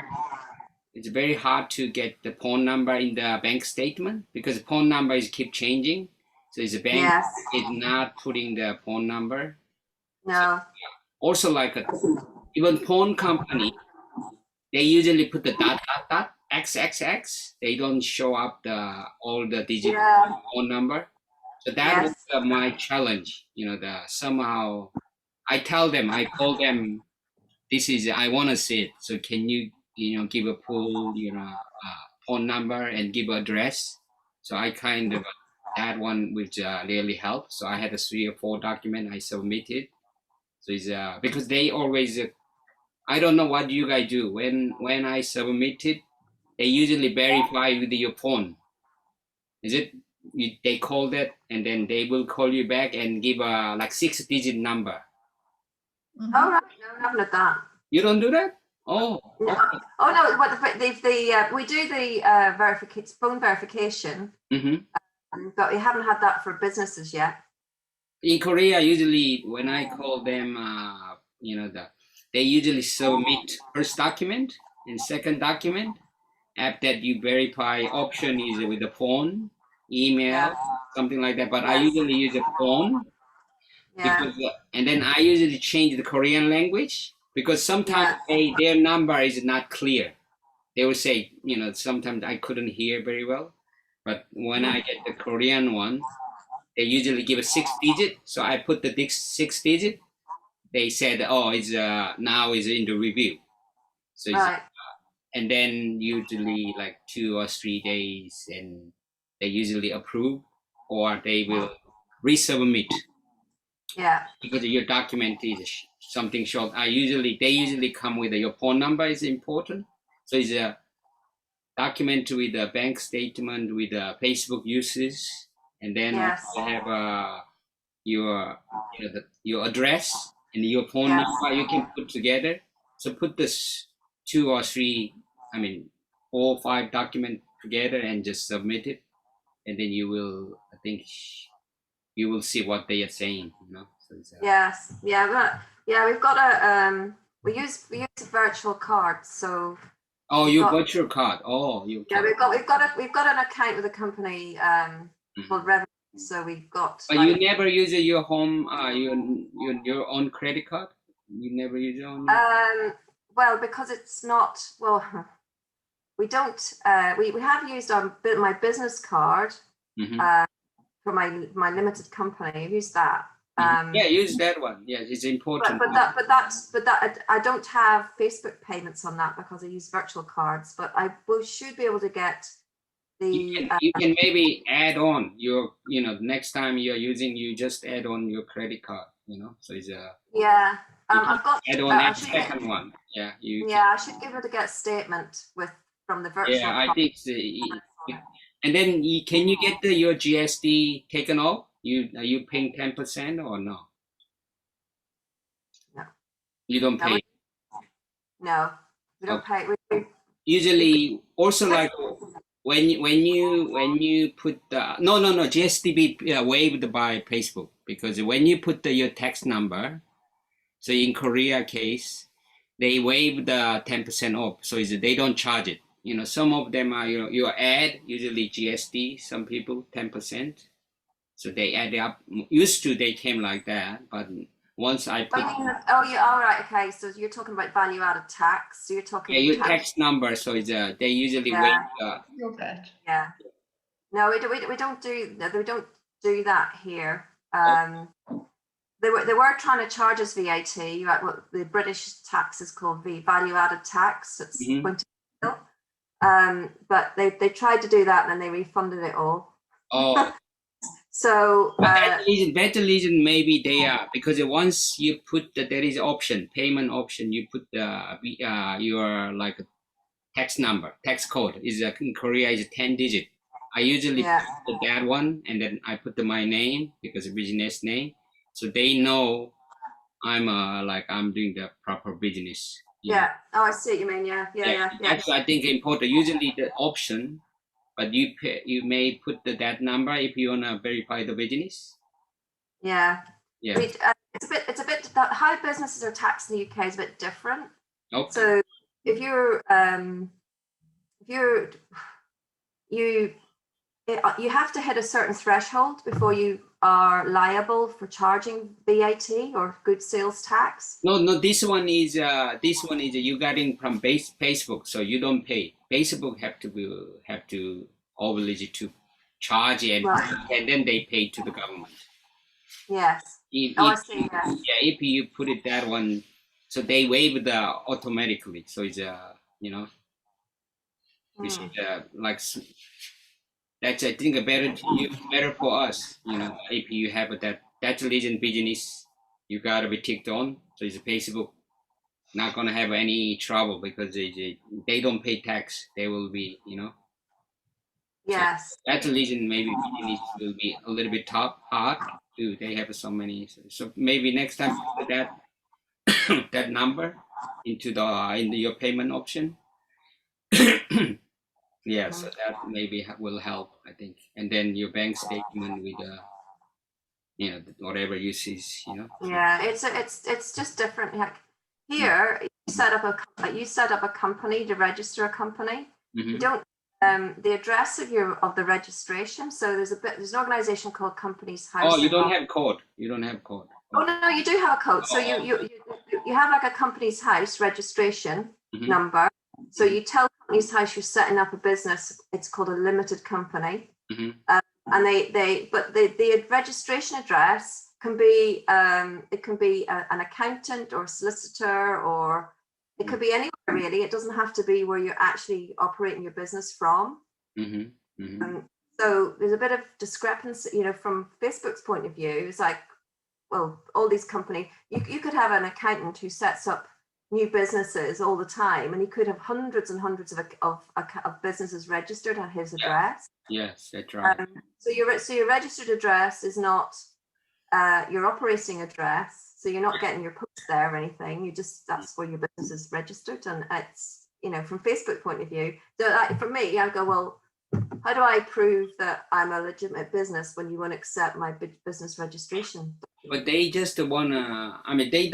Speaker 2: it's very hard to get the phone number in the bank statement because the phone number is keep changing. So the bank is not putting the phone number.
Speaker 1: No.
Speaker 2: Also, like even phone company, they usually put the ... XXX. They don't show up all the digit phone number. So that was my challenge. Somehow I call them, this is I want to see it. So can you give a full phone number and give address? So I kind of that one which really helped. So I had a 3 or 4 document I submitted. So it's because they always I don't know what you guys do when I submitted. They usually verify with your phone. Is it they call that and then they will call you back and give a like 6-digit number?
Speaker 1: All right. No, I haven't had that.
Speaker 2: You don't do that? Oh.
Speaker 1: No.
Speaker 2: Okay.
Speaker 1: Oh no. We do the phone verification. But we haven't had that for businesses yet.
Speaker 2: In Korea, usually when I call them, they usually submit first document and second document. After that, you verify option is with the phone, email, something like that. But I usually use a phone because, and then I usually change the Korean language because sometimes their number is not clear. They will say, sometimes I couldn't hear very well. But when I get the Korean one, they usually give a 6-digit. So I put the 6-digit. They said, oh, it's now is in the review. So it's, and then usually like 2 or 3 days, and they usually approve or they will resubmit.
Speaker 1: Yeah.
Speaker 2: Because your document is something short. They usually come with your phone number is important. So it's a document with a bank statement with Facebook uses, and then I have your address and your phone number you can put together. So put this 2 or 3, 4 or 5 documents together and just submit it, and then you will, I think, you will see what they are saying. So
Speaker 1: yes, we've got a we use virtual cards, so.
Speaker 2: Oh, you got your card. Oh, you.
Speaker 1: Yeah, we've got an account with a company called Revenue, so we've got.
Speaker 2: But you never use your home, your own credit card. You never use your own.
Speaker 1: Well, because it's not we don't. We have used my business card for my limited company. I've used that.
Speaker 2: Use that one. Yeah, it's important.
Speaker 1: But that I don't have Facebook payments on that because I use virtual cards. But I should be able to get the.
Speaker 2: You can maybe add on your. Next time you're using, you just add on your credit card. So it's a.
Speaker 1: Yeah. I've got.
Speaker 2: Add on that second one. Yeah.
Speaker 1: I should be able to get a statement from the virtual.
Speaker 2: Yeah, I think. And then can you get your GST taken off? Are you paying 10% or no?
Speaker 1: No.
Speaker 2: You don't pay.
Speaker 1: No, we don't pay.
Speaker 2: Usually, also like when you put the no GST be waived by Facebook because when you put your tax number, so in Korea case, they waive the 10% off, so they don't charge it. Some of them are your ad usually GST. Some people 10%. So they add up. Used to they came like that, but once I put,
Speaker 1: oh, yeah, all right, okay. So you're talking about value added tax. So you're talking
Speaker 2: yeah, your tax number. So it's they usually wait.
Speaker 3: Your VAT.
Speaker 1: Yeah. No, we don't do that here. They were trying to charge us VAT, right? What the British tax is called value added tax. It's point of sale. But they tried to do that and then they refunded it all.
Speaker 2: Oh.
Speaker 1: So
Speaker 2: better reason maybe they are, because once you put that there is option, payment option, you put your like tax number, tax code is in Korea is 10 digit. I usually put that one and then I put my name because of business name, so they know I'm I'm doing the proper business.
Speaker 1: Yeah. Oh, I see what you mean. Yeah.
Speaker 2: That's I think important. Usually the option. But you may put that number if you wanna verify the business.
Speaker 1: Yeah.
Speaker 2: Yeah.
Speaker 1: It's a bit how businesses are taxed in the UK is a bit different.
Speaker 2: Okay.
Speaker 1: So if you have to hit a certain threshold before you are liable for charging VAT or good sales tax.
Speaker 2: No. This one is you getting from Facebook, so you don't pay. Facebook have to oblige to charge and then they pay to the government.
Speaker 1: Yes. I see. Yeah.
Speaker 2: If you put it that one, so they waive the automatically. So it's this is that's I think better for us. If you have that religion business, you gotta be ticked on. So it's Facebook not gonna have any trouble because they don't pay tax. They will be
Speaker 1: Yes.
Speaker 2: So that religion maybe business will be a little bit hard too. They have so many. So maybe next time put that number into your payment option. Yeah, so that maybe will help, I think. And then your bank statement with whatever you see,
Speaker 1: Yeah, it's just different. Like here, you set up a company to register a company. You don't the address of the registration. So there's an organization called Companies House.
Speaker 2: Oh, you don't have code. You don't have code.
Speaker 1: Oh no, you do have a code. So you have like a Companies House registration number. So you tell Companies House you're setting up a business. It's called a limited company, and the registration address can be an accountant or a solicitor, or it could be anywhere really. It doesn't have to be where you're actually operating your business from. So there's a bit of discrepancy, from Facebook's point of view. It's like, well, all these companies, you could have an accountant who sets up new businesses all the time, and he could have hundreds and hundreds of businesses registered at his address.
Speaker 2: Yes, that's right.
Speaker 1: So your registered address is not your operating address, so you're not getting your post there or anything. That's where your business is registered, and it's from Facebook point of view. So for me, I go, well, how do I prove that I'm a legitimate business when you won't accept my business registration?
Speaker 2: But they just wanna. I mean, they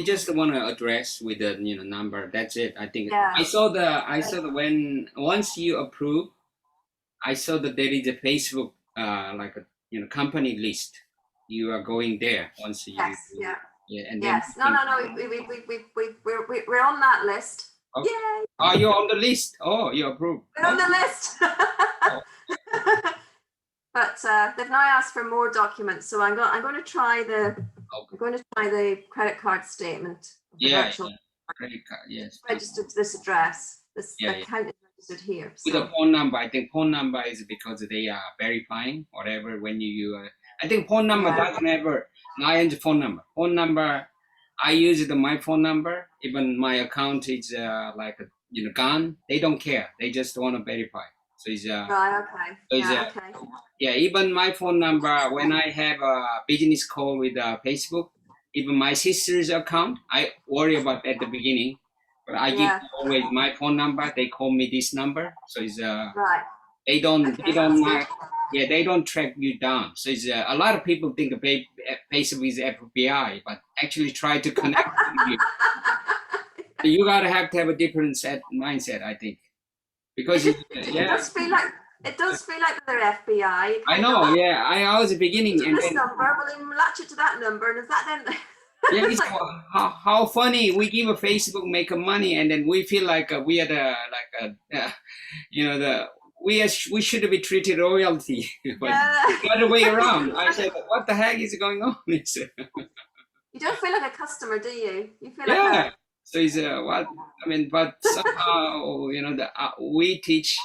Speaker 2: just wanna address with the number. That's it. I think. Yeah. I saw when once you approve, I saw that there is a Facebook like a company list. You are going there once you. Yes. Yeah. Yeah. And
Speaker 1: yes. No. We're on that list.
Speaker 2: Okay. Yay! Oh, you're on the list. Oh, you approved.
Speaker 1: We're on the list. But they've now asked for more documents, so I'm going to try the credit card statement.
Speaker 2: Credit card, yes.
Speaker 1: Registered to this address. This account is registered here.
Speaker 2: With a phone number, I think phone number is because they are verifying whatever when you. I think phone number doesn't ever. I phone number. Phone number. I use my phone number. Even my account is gone. They don't care. They just want to verify. So it's
Speaker 1: right. Okay. Okay.
Speaker 2: Yeah. Even my phone number, when I have a business call with Facebook, even my sister's account, I worry about at the beginning, but I give always my phone number. They call me this number. So it's
Speaker 1: right.
Speaker 2: They don't track you down. So it's a lot of people think Facebook is FBI, but actually try to connect with you. So you gotta have to have a different mindset, I think, because it
Speaker 1: does feel like they're FBI.
Speaker 2: I know. Yeah, I was beginning
Speaker 1: and this number. Well, then latch it to that number, and is that then?
Speaker 2: Yeah, it's how funny. We give a Facebook make a money, and then we feel like we are the you know we should be treated royalty, but the other way around. I said, what the heck is going on? It's,
Speaker 1: You don't feel like a customer, do you? You feel like
Speaker 2: yeah. So it's what I mean, but somehow we teach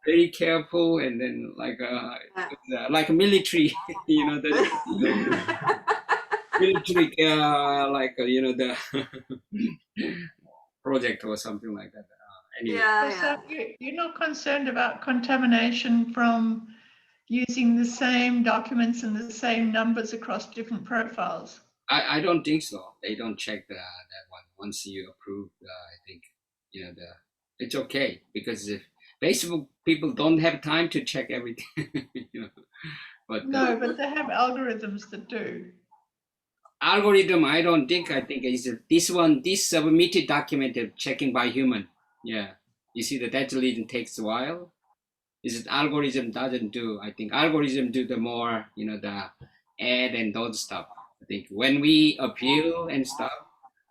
Speaker 2: very careful, and then like a military, the military the project or something like that. Anyway.
Speaker 3: So you're not concerned about contamination from using the same documents and the same numbers across different profiles?
Speaker 2: I don't think so. They don't check that one. Once you approve, I think it's okay, because if Facebook people don't have time to check everything. But
Speaker 3: no, but they have algorithms that do.
Speaker 2: Algorithm, I think is this submitted document checking by human. Yeah, you see that reason takes a while. Is it algorithm doesn't do? I think algorithm do the more the add and those stuff. I think when we appeal and stuff,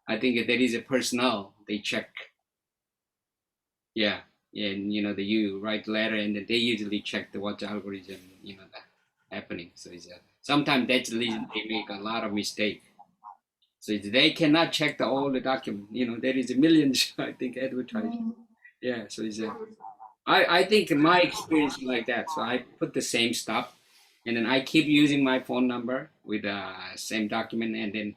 Speaker 2: I think there is a personnel they check. Yeah, and you write letter and they usually check what algorithm that happening. So it's sometimes that's the reason they make a lot of mistake. So they cannot check all the document. There is a millions I think advertising. Yeah, so it's I think my experience like that. So I put the same stuff, and then I keep using my phone number with the same document, and then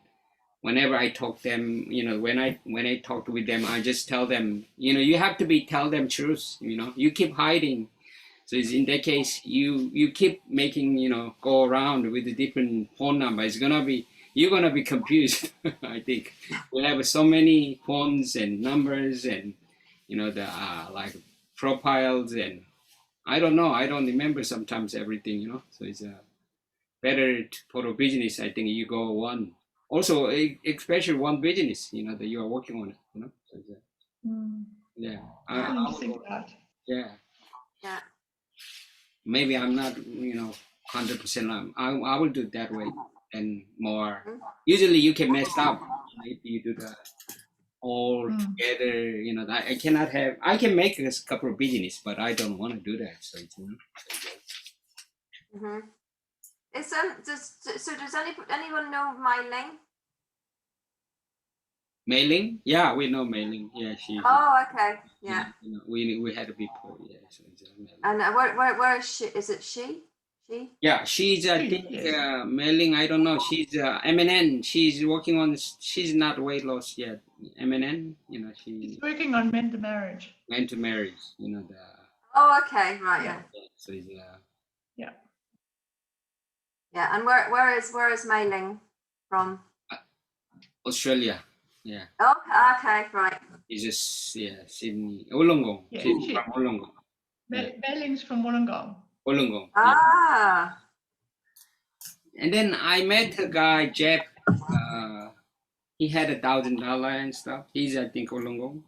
Speaker 2: whenever I talk to them, when I talk with them, I just tell them, you have to tell them truth. You keep hiding. So it's in that case, you keep making go around with the different phone number. You're gonna be confused. I think we have so many phones and numbers, and the like profiles, and I don't know. I don't remember sometimes everything. So it's better for a business. I think you go one. Also, especially one business. That you are working on it. So it's, yeah. Yeah.
Speaker 1: Yeah.
Speaker 2: Maybe I'm not 100%. I will do it that way and more. Usually you can mess up if you do that all together. I cannot have. I can make a couple of business, but I don't want to do that. So it's,
Speaker 1: does anyone know Mei-Ling?
Speaker 2: Mei-Ling? Yeah, we know Mei-Ling. Yeah, she.
Speaker 1: Oh, okay. Yeah.
Speaker 2: We had before. Yeah. So it's,
Speaker 1: and where is she? Is it she? She?
Speaker 2: Yeah, she's I think Mei-Ling. I don't know. She's MNN. She's working on. She's not weight loss yet. MNN. She's
Speaker 3: working on Men to Marriage.
Speaker 2: Men to Marriage.
Speaker 1: Oh, okay. Right. Yeah.
Speaker 2: So it's,
Speaker 3: yeah.
Speaker 1: Yeah, and where is Mei-Ling from?
Speaker 2: Australia. Yeah.
Speaker 1: Oh, okay, right.
Speaker 2: He's just Sydney, Wollongong.
Speaker 3: Yeah,
Speaker 2: from Wollongong.
Speaker 3: Mei-Ling's from Wollongong.
Speaker 2: Wollongong.
Speaker 1: Ah.
Speaker 2: Yeah. And then I met a guy, Jeff. He had $1,000 and stuff. He's I think Wollongong.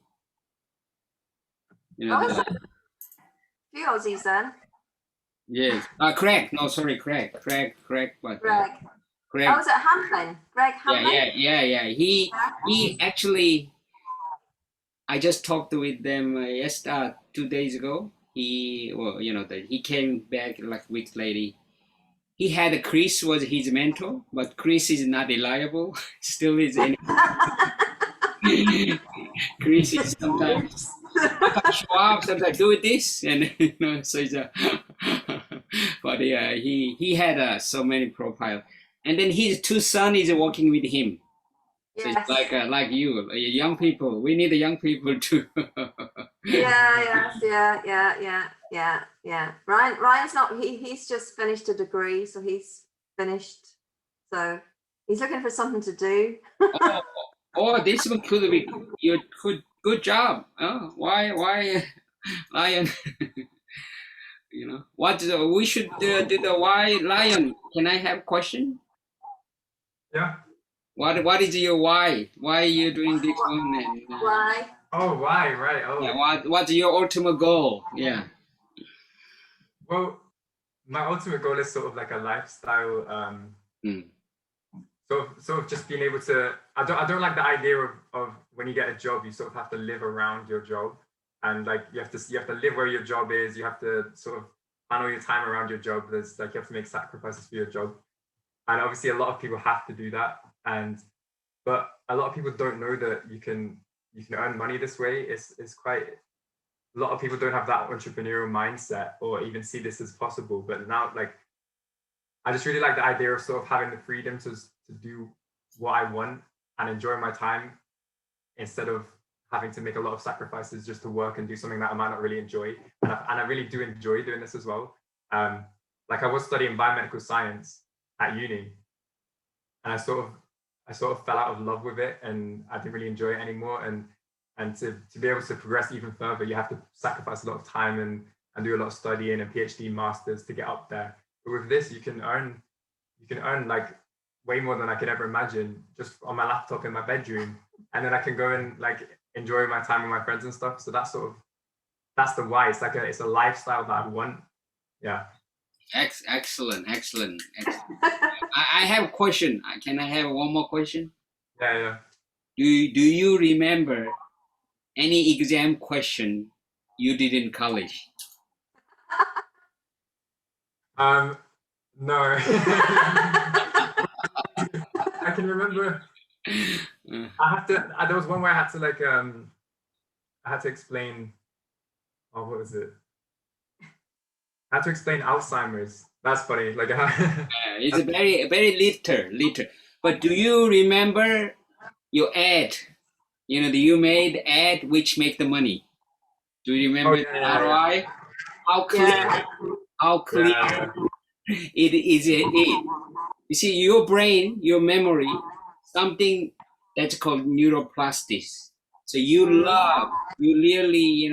Speaker 1: Few Aussies then.
Speaker 2: Yes. Craig. No, sorry, Craig. Craig. But
Speaker 1: Greg.
Speaker 2: Craig.
Speaker 1: Oh, was it Hamlin? Greg Hamlin?
Speaker 2: Yeah. He actually, I just talked with them 2 days ago. He came back like a week later. He had Chris was his mentor, but Chris is not reliable. Still is any. Chris is sometimes show up, sometimes do this, and so it's but he had so many profiles. And then his two sons is working with him. So
Speaker 1: yes.
Speaker 2: It's like you, young people. We need the young people too.
Speaker 1: Yeah. Ryan's not. He's just finished a degree, so he's finished. So he's looking for something to do.
Speaker 2: This one could be your good job. Why, Lion? What we should do the why Lion? Can I have a question?
Speaker 4: Yeah.
Speaker 2: What is your why? Why are you doing this one? And,
Speaker 1: why?
Speaker 4: Oh, why? Right. Oh.
Speaker 2: Yeah. What's your ultimate goal? Yeah.
Speaker 4: Well, my ultimate goal is sort of like a lifestyle sort of just being able to, I don't like the idea of when you get a job, you sort of have to live around your job, and like you have to live where your job is. You have to sort of plan all your time around your job. There's like you have to make sacrifices for your job, and obviously a lot of people have to do that. But a lot of people don't know that you can earn money this way. It's quite, a lot of people don't have that entrepreneurial mindset or even see this as possible. But now, like, I just really like the idea of sort of having the freedom to do what I want and enjoy my time, instead of having to make a lot of sacrifices just to work and do something that I might not really enjoy. And I really do enjoy doing this as well. Like I was studying biomedical science at uni, and I sort of fell out of love with it, and I didn't really enjoy it anymore. And to be able to progress even further, you have to sacrifice a lot of time and do a lot of studying and PhD masters to get up there. But with this, you can earn like way more than I could ever imagine just on my laptop in my bedroom, and then I can go and like enjoy my time with my friends and stuff. So that's the why. It's like it's a lifestyle that I want. Yeah.
Speaker 2: Excellent. I have a question. Can I have one more question?
Speaker 4: Yeah.
Speaker 2: Do you remember any exam question you did in college?
Speaker 4: No. I can remember. There was one where I had to like I had to explain. Oh, what was it? I had to explain Alzheimer's. That's funny. Like
Speaker 2: it's a very little. But do you remember your ad? You know, you made ad which make the money. Do you remember the ROI?
Speaker 4: Yeah.
Speaker 2: How clear it is. You see, your brain, your memory, something that's called neuroplasticity. So you really,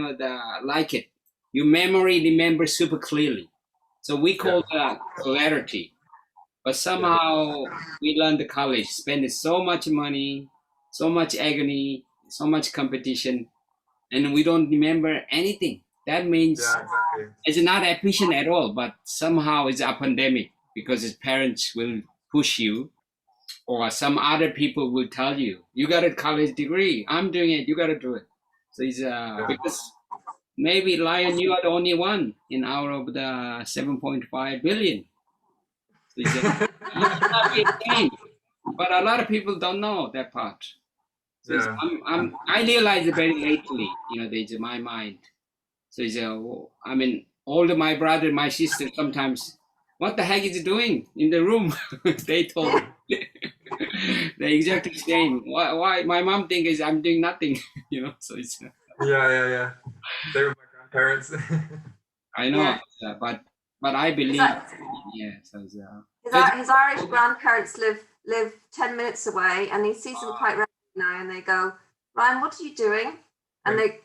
Speaker 2: like it. Your memory remembers super clearly. So we call that clarity. But somehow we learned the college, spending so much money, so much agony, so much competition, and we don't remember anything. That means it's not efficient at all, but somehow it's a pandemic because his parents will push you, or some other people will tell you, you got a college degree, I'm doing it, you got to do it. So it's because maybe Lion, you are the only one in out of the 7.5 billion. So it's not be a thing. But a lot of people don't know that part. So I realized it very lately, it's in my mind. So it's all my brother, my sister, sometimes, what the heck is he doing in the room? They told me. The exact same. Why my mom thinks I'm doing nothing, so it's
Speaker 4: yeah. They were my grandparents.
Speaker 2: I know, but I believe so
Speaker 1: his Irish grandparents live 10 minutes away, and he sees them quite regularly now, and they go, Ryan, what are you doing? And they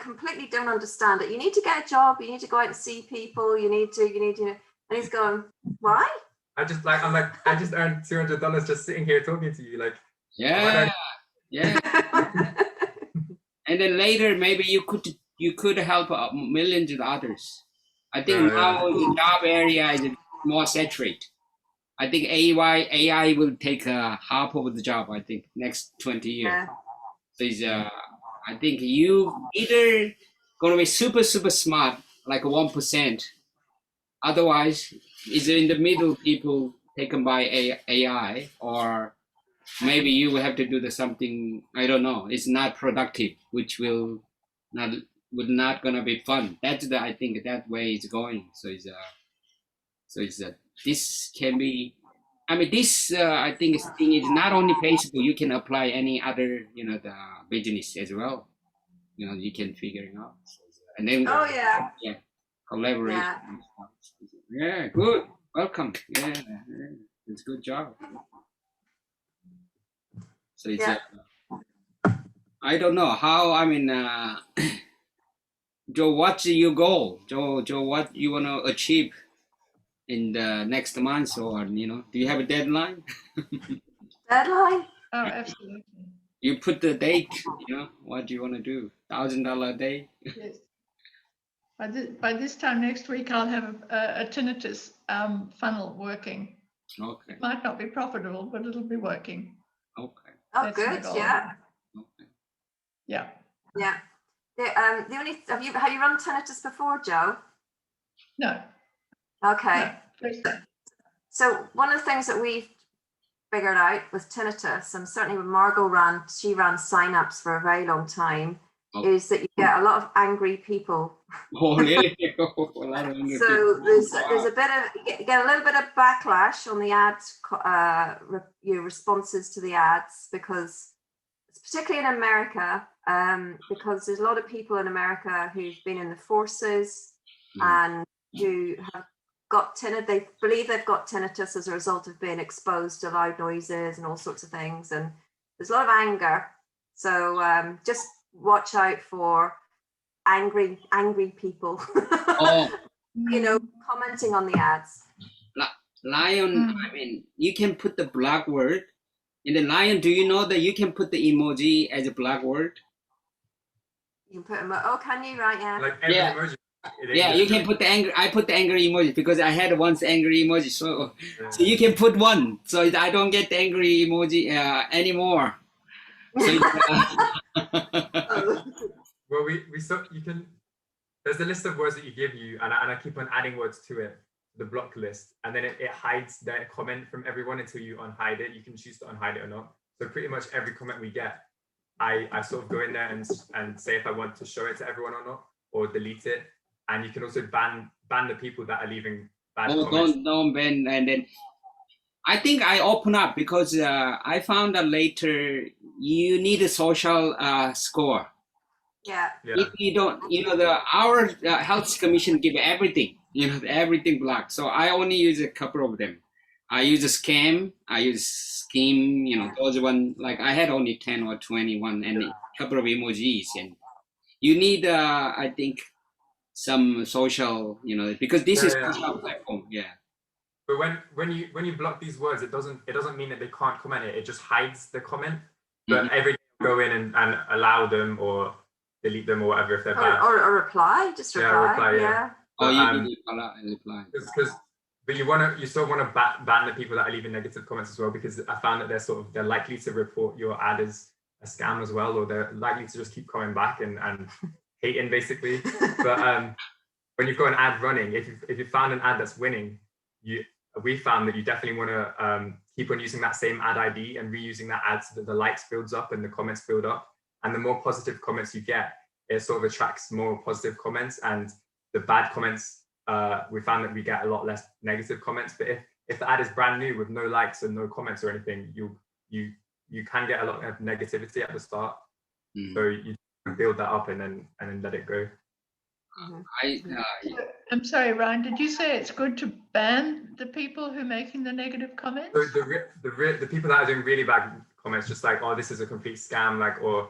Speaker 1: completely don't understand it. You need to get a job, you need to go out and see people, you need to, and he's going, why? I just earned $200 just sitting here talking to you, like.
Speaker 2: Yeah. And then later maybe you could help millions of others. I think now the job area is more saturated. I think AI will take half of the job, I think, next 20 years. So I think you either going to be super, super smart, like 1%. Otherwise, is in the middle, people taken by AI, or maybe you will have to do something, I don't know, it's not productive, which will not going to be fun. That's I think that way it's going. So this can be, this I think thing is not only Facebook, you can apply any other, the business as well. You can figure it out. And then collaboration. Yeah, good. Welcome. Yeah, it's a good job. So it's I don't know how, Joe, what's your goal? Joe, what you want to achieve in the next month, or do you have a deadline?
Speaker 1: Deadline?
Speaker 3: Oh, absolutely.
Speaker 2: You put the date, what do you want to do? $1,000 a day?
Speaker 3: Yes. By this time next week, I'll have a tinnitus funnel working.
Speaker 2: Okay.
Speaker 3: Might not be profitable, but it'll be working.
Speaker 2: Okay.
Speaker 1: Oh,
Speaker 3: That's my
Speaker 1: good.
Speaker 3: goal.
Speaker 1: Yeah.
Speaker 2: Okay.
Speaker 3: Yeah.
Speaker 1: Yeah. The only have you run tinnitus before, Joe?
Speaker 3: No.
Speaker 1: Okay.
Speaker 3: No. First,
Speaker 1: So one of the things that we've figured out with tinnitus, and certainly when Margot ran sign-ups for a very long time, is that you get a lot of angry people.
Speaker 2: Oh, really? A lot of angry
Speaker 1: So
Speaker 2: people.
Speaker 1: there's
Speaker 2: Wow.
Speaker 1: a bit of you get a little bit of backlash on the ads, your responses to the ads, because particularly in America, because there's a lot of people in America who've been in the forces and who have got tinnitus. They believe they've got tinnitus as a result of being exposed to loud noises and all sorts of things. And there's a lot of anger. So just watch out for angry people.
Speaker 2: Oh,
Speaker 1: You know, commenting on the ads.
Speaker 2: Lion, I mean, you can put the black word. In the Lion, do you know that you can put the emoji as a black word?
Speaker 1: You can put oh, can you? Right, yeah.
Speaker 4: Like every
Speaker 2: Yeah.
Speaker 4: emoji.
Speaker 2: Yeah, you can put the angry. I put the angry emoji because I had once angry emoji. So you can put one. So I don't get the angry emoji anymore. So
Speaker 4: Well, we so you can. There's a list of words that you give you, and I keep on adding words to it, the block list, and then it hides their comment from everyone until you unhide it. You can choose to unhide it or not. So pretty much every comment we get, I sort of go in there and say if I want to show it to everyone or not, or delete it. And you can also ban the people that are leaving bad comments.
Speaker 2: don't ban. And then I think I open up because I found that later you need a social score.
Speaker 1: Yeah.
Speaker 2: If you don't, our health commission give everything, everything blocked. So I only use a couple of them. I use a scam, I use scheme, those one, like I had only 10 or 21 and a couple of emojis. And you need, I think, some social, because this is social platform. Yeah.
Speaker 4: But when you block these words, it doesn't mean that they can't comment it. It just hides the comment. But every day you go in and allow them or delete them or whatever if they're bad.
Speaker 1: Or reply, just reply.
Speaker 4: Yeah.
Speaker 2: Oh,
Speaker 4: But,
Speaker 2: you can reply.
Speaker 4: But you still want to ban the people that are leaving negative comments as well, because I found that they're likely to report your ad as a scam as well, or they're likely to just keep coming back and hating basically. But when you've got an ad running, if you found an ad that's winning, we found that you definitely want to keep on using that same ad ID and reusing that ad so that the likes builds up and the comments build up. And the more positive comments you get, it sort of attracts more positive comments. And the bad comments, we found that we get a lot less negative comments. But if the ad is brand new with no likes and no comments or anything, you can get a lot of negativity at the start. So you build that up and then let it go.
Speaker 3: I'm sorry, Ryan, did you say it's good to ban the people who are making the negative comments?
Speaker 4: So the people that are doing really bad comments, just like, oh, this is a complete scam, like, or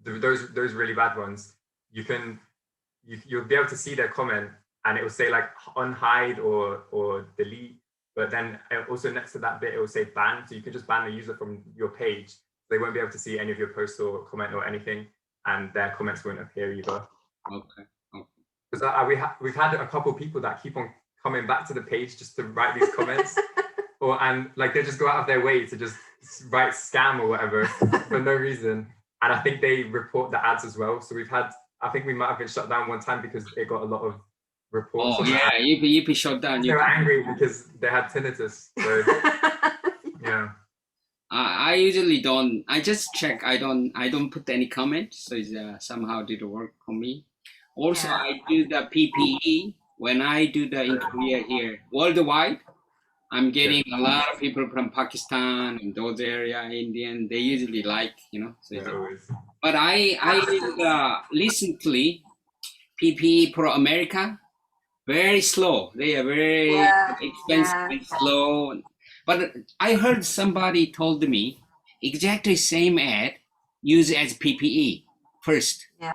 Speaker 4: those really bad ones, you'll be able to see their comment and it will say like unhide or delete, but then also next to that bit it will say ban, so you can just ban the user from your page. They won't be able to see any of your posts or comment or anything, and their comments won't appear either.
Speaker 2: Okay.
Speaker 4: Because we've had a couple people that keep on coming back to the page just to write these comments, and like they just go out of their way to just write scam or whatever for no reason. And I think they report the ads as well. So I think we might have been shut down one time because it got a lot of reports.
Speaker 2: Oh yeah, you be shut down.
Speaker 4: They were angry because they had tinnitus. So yeah.
Speaker 2: I usually don't. I just check. I don't put any comments. So it's somehow did work for me. Also, I do the PPE when I do the in Korea here worldwide. I'm getting a lot of people from Pakistan and those area, Indian. They usually like, So but I recently PPE Pro America, very slow. They are very expensive and slow. But I heard somebody told me exactly same ad, use as PPE first.
Speaker 1: Yeah.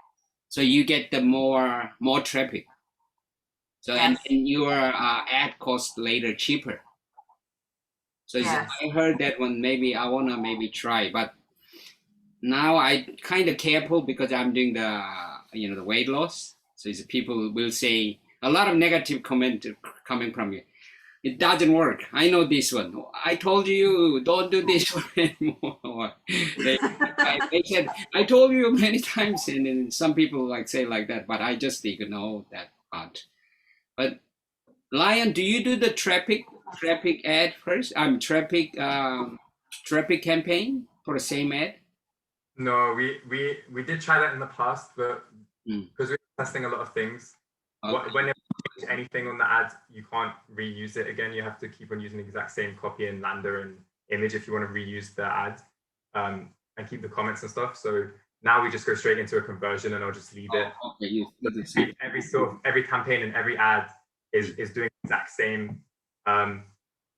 Speaker 2: So you get the more traffic. So and your ad cost later cheaper. So I heard that one. Maybe I wanna try, but now I kind of careful because I'm doing the the weight loss. So people will say a lot of negative comment coming from you. It doesn't work. I know this one. I told you don't do this one anymore. They said I told you many times, and then some people like say like that, but I just ignore that part. But Lion, do you do the traffic ad first? Traffic campaign for the same ad?
Speaker 4: No, we did try that in the past, but because we're testing a lot of things, whenever you change anything on the ad, you can't reuse it again. You have to keep on using the exact same copy and lander and image if you want to reuse the ad and keep the comments and stuff. So now we just go straight into a conversion, and I'll just leave it.
Speaker 2: Okay,
Speaker 4: every campaign and every ad is doing the exact same.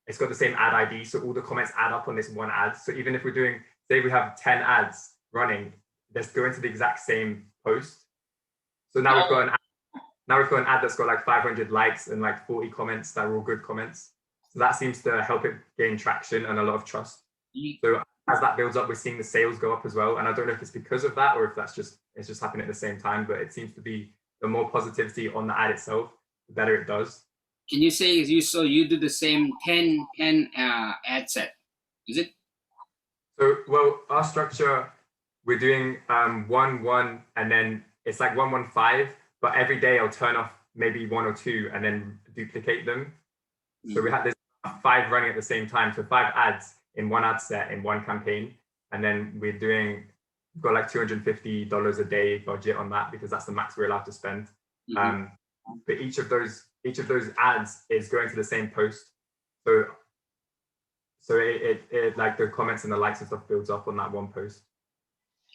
Speaker 4: It's got the same ad ID, so all the comments add up on this one ad. So even if we're doing, say we have 10 ads running, let's go into the exact same post. So now we've got an ad that's got like 500 likes and like 40 comments that are all good comments. So that seems to help it gain traction and a lot of trust. So as that builds up, we're seeing the sales go up as well. And I don't know if it's because of that or if it's just happening at the same time, but it seems to be the more positivity on the ad itself, the better it does.
Speaker 2: Can you say you do the same 10 ad set? Is it?
Speaker 4: So, well, our structure, we're doing 1-1, and then it's like 1-1-5, but every day I'll turn off maybe 1 or 2 and then duplicate them. So we have this 5 running at the same time. So 5 ads in one ad set in one campaign. And then we've got like $250 a day budget on that because that's the max we're allowed to spend. But each of those ads is going to the same post. So it like the comments and the likes and stuff builds up on that one post.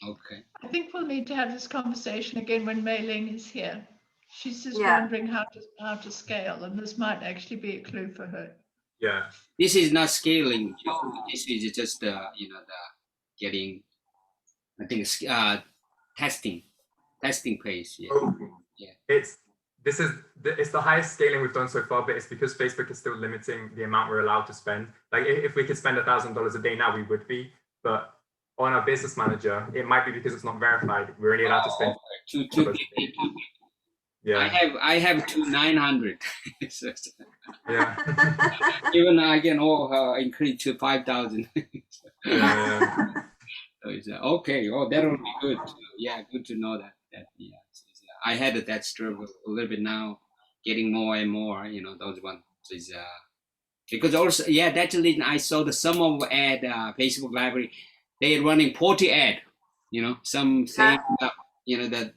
Speaker 2: Okay.
Speaker 3: I think we'll need to have this conversation again when Mei Ling is here. She's just wondering how to scale, and this might actually be a clue for her.
Speaker 4: Yeah.
Speaker 2: This is not scaling. This is just the getting. I think testing pace. Yeah.
Speaker 4: Oh, yeah. It's the highest scaling we've done so far, but it's because Facebook is still limiting the amount we're allowed to spend. Like if we could spend $1,000 a day now, we would be, but on our business manager, it might be because it's not verified. We're only allowed to spend $250. Yeah.
Speaker 2: I have 900.
Speaker 4: Yeah.
Speaker 2: Even I can increase to 5,000.
Speaker 4: Yeah.
Speaker 2: So it's okay. Oh, that will be good. Yeah, good to know that. Yeah. I had that struggle a little bit now, getting more and more. Those ones. So it's, because also, that's the reason I saw some of ad Facebook Library. They are running 40 ad. Some saying that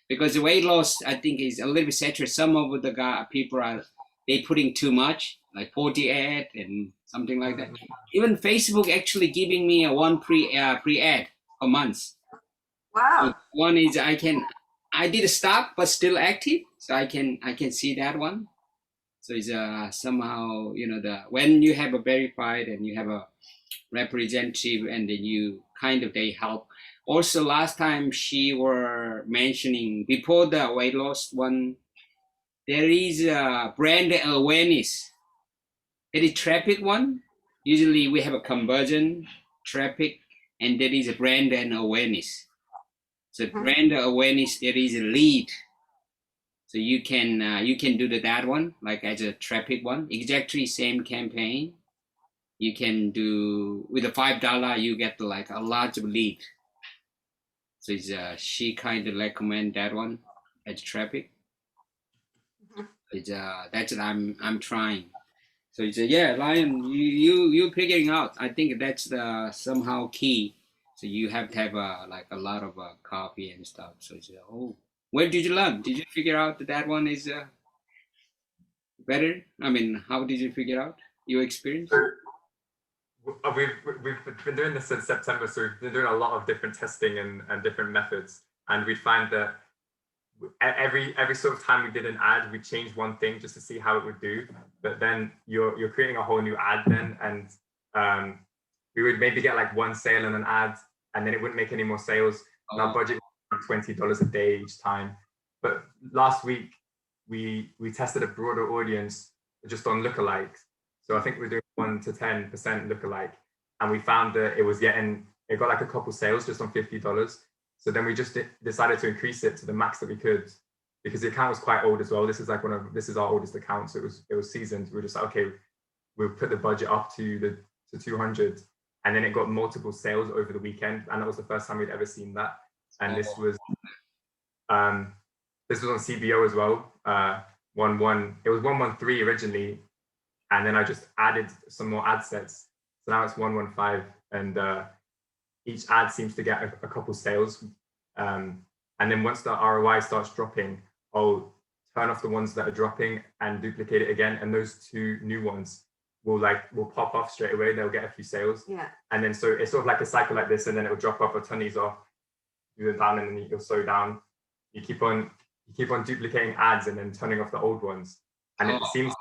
Speaker 2: because the weight loss I think is a little bit saturated. Some of the people they putting too much, like 40 ad and something like that. Even Facebook actually giving me a one pre ad a month.
Speaker 1: Wow.
Speaker 2: So one is I did stop but still active, so I can see that one. So it's somehow when you have a verified and you have a representative and then they help. Also last time she were mentioning before the weight loss one, there is a brand awareness. It is traffic one. Usually we have a conversion, traffic, and there is a brand and awareness. So brand awareness, there is a lead. So you can do that one, like as a traffic one, exactly same campaign. You can do with the $5, you get like a large lead. So she kind of recommend that one as traffic. That's what I'm trying. So Lion, you figuring out. I think that's the somehow key. So you have to have a lot of copy and stuff. So where did you learn? Did you figure out that one is better? I mean, how did you figure out your experience?
Speaker 4: We've been doing this since September, so we've been doing a lot of different testing and different methods, and we find that every sort of time we did an ad, we changed one thing just to see how it would do. But then you're creating a whole new ad then, and we would maybe get like one sale in an ad, and then it wouldn't make any more sales. And our budget was $20 a day each time. But last week we tested a broader audience just on lookalikes. So I think we're doing 1 to 10% lookalike, and we found that it got like a couple sales just on $50. So then we just decided to increase it to the max that we could, because the account was quite old as well. This is our oldest account, so it was seasoned. We were just like, okay, we put the budget up to 200, and then it got multiple sales over the weekend, and that was the first time we'd ever seen that. And this was on CBO as well. It was 113 originally, and then I just added some more ad sets, so now it's 115, and each ad seems to get a couple sales. And then once the ROI starts dropping, I'll turn off the ones that are dropping and duplicate it again. And those 2 new ones will pop off straight away. They'll get a few sales.
Speaker 1: Yeah.
Speaker 4: And then so it's sort of like a cycle like this, and then it'll drop off, or turn these off, do them down, and then you'll slow down. You keep on duplicating ads and then turning off the old ones. And it seems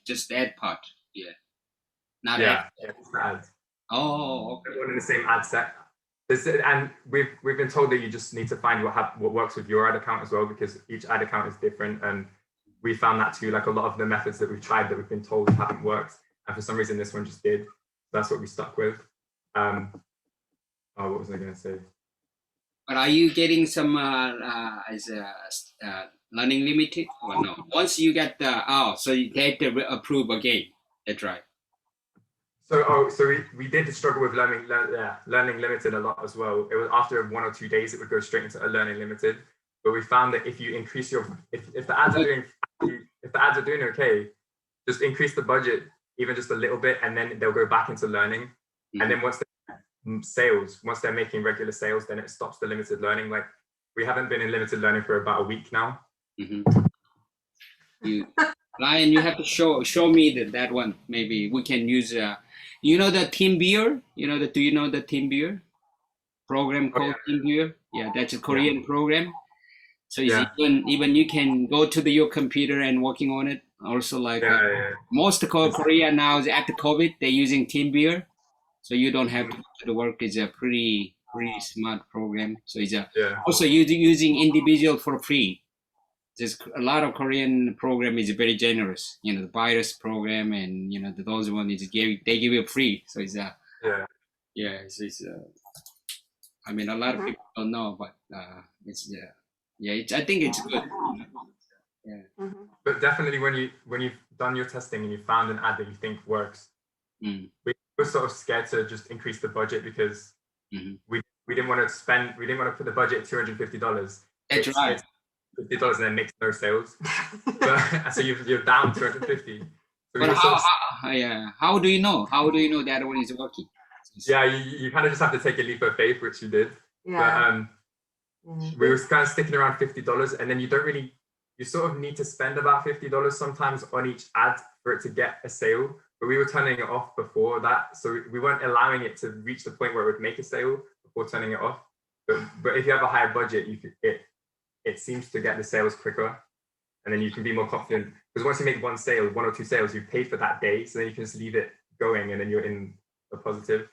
Speaker 2: just ad part. Yeah. Not
Speaker 4: yeah,
Speaker 2: ad.
Speaker 4: yeah, it's ads.
Speaker 2: Oh, okay.
Speaker 4: Everyone in the same ad set. And we've been told that you just need to find what works with your ad account as well, because each ad account is different. And we found that too, like a lot of the methods that we've tried that we've been told haven't worked, and for some reason this one just did. So that's what we stuck with. What was I going to say?
Speaker 2: But are you getting some learning limited or no? Once you get so you take the approve again. That's right.
Speaker 4: So we did struggle with learning limited a lot as well. It was after 1 or 2 days, it would go straight into a learning limited. But we found that if you increase if the ads are doing okay, just increase the budget even just a little bit, and then they'll go back into learning. Mm-hmm. And then once they're making regular sales, then it stops the limited learning. Like, we haven't been in limited learning for about a week now.
Speaker 2: Mm-hmm. Ryan, you have to show me that one. Maybe we can use the TeamViewer? Do you know the TeamViewer program called TeamViewer? Yeah, that's a Korean program. So even you can go to your computer and working on it. Also, most Korea now is after COVID, they're using TeamViewer, so you don't have to go to the work. It's a pretty smart program. So it's also using individual for free. There's a lot of Korean program is very generous. The virus program, and those ones they give you free. So it's I mean, a lot of people don't know, but I think it's good. Yeah.
Speaker 1: Mm-hmm.
Speaker 4: But definitely when you've done your testing and you found an ad that you think works, we were sort of scared to just increase the budget, because we didn't want to put the budget at $250.
Speaker 2: That's right.
Speaker 4: $50 and then makes no sales. So you're down 250. So
Speaker 2: but how do you know? How do you know that one is working?
Speaker 4: Yeah, you kind of just have to take a leap of faith, which you did.
Speaker 1: Yeah.
Speaker 4: But we were kind of sticking around $50, and then you sort of need to spend about $50 sometimes on each ad for it to get a sale. But we were turning it off before that, so we weren't allowing it to reach the point where it would make a sale before turning it off. But if you have a higher budget, it seems to get the sales quicker, and then you can be more confident, because once you make 1 or 2 sales, you've paid for that day, so then you can just leave it going, and then you're in a positive,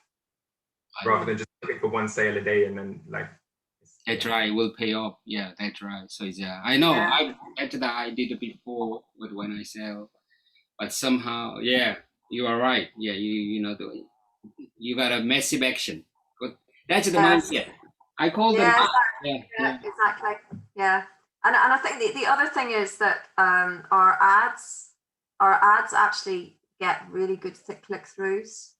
Speaker 4: rather than just looking for 1 sale a day and then
Speaker 2: that's right, will pay off. Yeah, that's right. So I know I did it before when I sell, but somehow you are right. Yeah, you got a massive action. But that's the mindset. I call them.
Speaker 1: Exactly. Yeah, and I think the other thing is that our ads actually get really good click-throughs.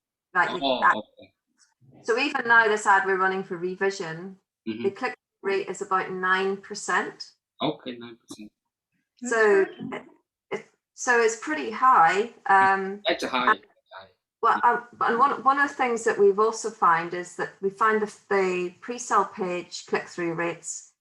Speaker 1: So even now, this ad we're running for Revision, the click rate is about 9%.
Speaker 2: Okay, 9%.
Speaker 1: So it's pretty high.
Speaker 2: That's a high.
Speaker 1: Well, and one of the things that we've also found is that we find the pre-sale page click-through rates,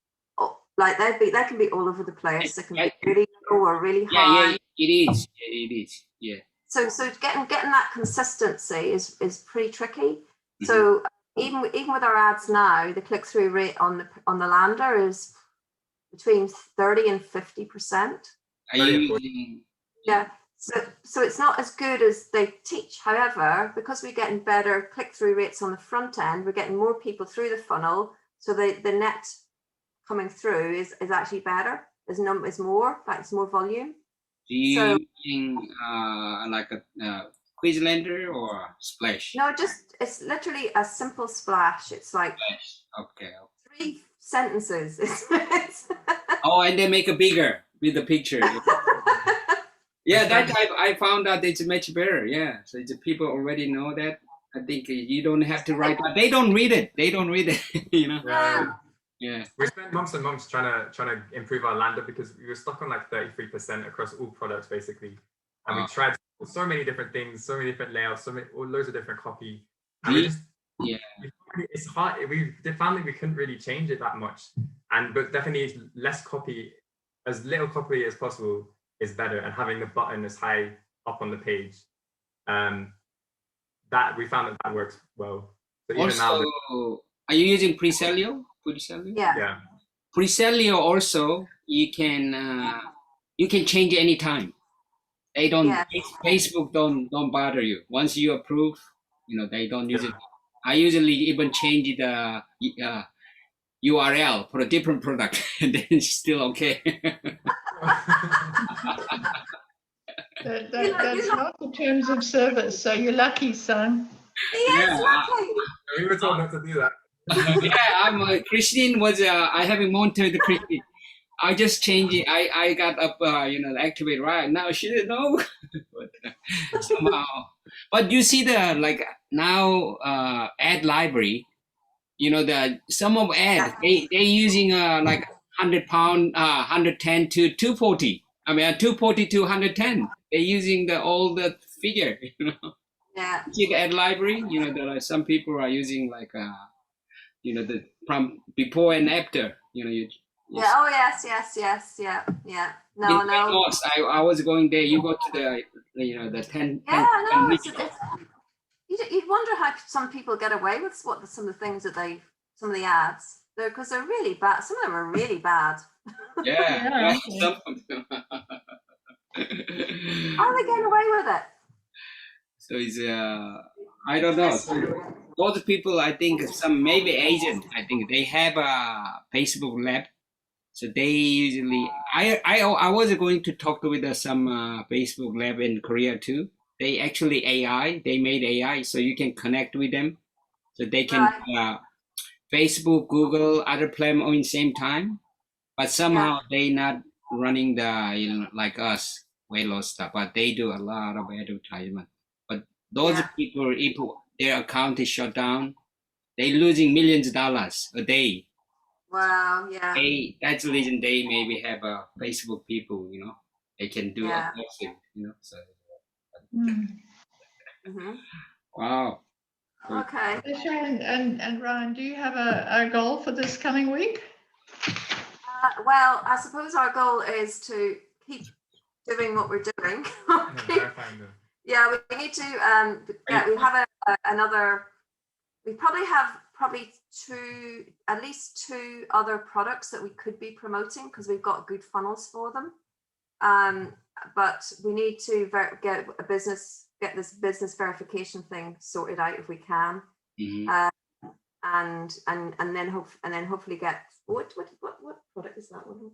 Speaker 1: they can be all over the place. They can be really low or really high.
Speaker 2: Yeah, it is. It is. Yeah.
Speaker 1: So getting that consistency is pretty tricky. So even with our ads now, the click-through rate on the lander is between 30 and 50%. Yeah. So it's not as good as they teach. However, because we're getting better click-through rates on the front end, we're getting more people through the funnel. So the net coming through is actually better. Is more, it's more volume.
Speaker 2: Do you using like a Quizlander or Splash?
Speaker 1: No, it's literally a simple splash. It's like
Speaker 2: okay.
Speaker 1: 3 sentences.
Speaker 2: And they make it bigger with the picture. Yeah, that I found out it's much better. Yeah, so the people already know that. I think you don't have to write. They don't read it. They don't read it. You know.
Speaker 4: Yeah.
Speaker 2: Yeah.
Speaker 4: We spent months and months trying to improve our lander because we were stuck on like 33% across all products basically, and we tried so many different things, so many different layouts, loads of different copy, and it's hard. We found that we couldn't really change it that much, but definitely less copy, as little copy as possible is better, and having the button as high up on the page, that we found that works well. So even
Speaker 2: also,
Speaker 4: now,
Speaker 2: are you using Presellio?
Speaker 1: Yeah.
Speaker 2: Presellio also you can change anytime. They don't. Facebook don't bother you once you approve. You know they don't use it. I usually even change the URL for a different product, and then it's still okay.
Speaker 3: That's not the terms of service, so you're lucky, son.
Speaker 1: Yes, lucky.
Speaker 4: We were told not to do that.
Speaker 2: Yeah, Christine was. I haven't monitored Christine. I just changed it. I got up, activate right now. She didn't know, but somehow. But you see the like now ad library. You know some of ad they using like £100, 110 to 240. I mean 240 to 110. They're using the old figure. You know.
Speaker 1: Yeah.
Speaker 2: See the ad library. You know there are some people are using like the from before and after. You know you.
Speaker 1: Yeah. Oh yes. Yeah. No.
Speaker 2: I was going there. You go to the 10.
Speaker 1: Yeah, no. You'd wonder how some people get away with some of the things that some of the ads, because they're really bad. Some of them are really bad.
Speaker 2: Yeah.
Speaker 1: How are they getting away with it?
Speaker 2: So it's I don't know. So those people, I think some maybe agent. I think they have a Facebook lab. So they usually, I was going to talk with some Facebook lab in Korea too. They actually they made AI, so you can connect with them. So they can Facebook, Google, other platform in same time. But somehow they not running the, like us, weight loss stuff, but they do a lot of advertisement. But those people, if their account is shut down, they losing millions of dollars a day.
Speaker 1: Wow, yeah.
Speaker 2: That's the reason they maybe have Facebook people, they can do a posting, so. Wow.
Speaker 1: Okay.
Speaker 3: Sharon and Ryan, do you have a goal for this coming week?
Speaker 1: Well, I suppose our goal is to keep doing what we're doing. Yeah, we need to, we have another, we probably have at least two other products that we could be promoting because we've got good funnels for them. But we need to get this business verification thing sorted out if we can. And then hopefully get what product is that one?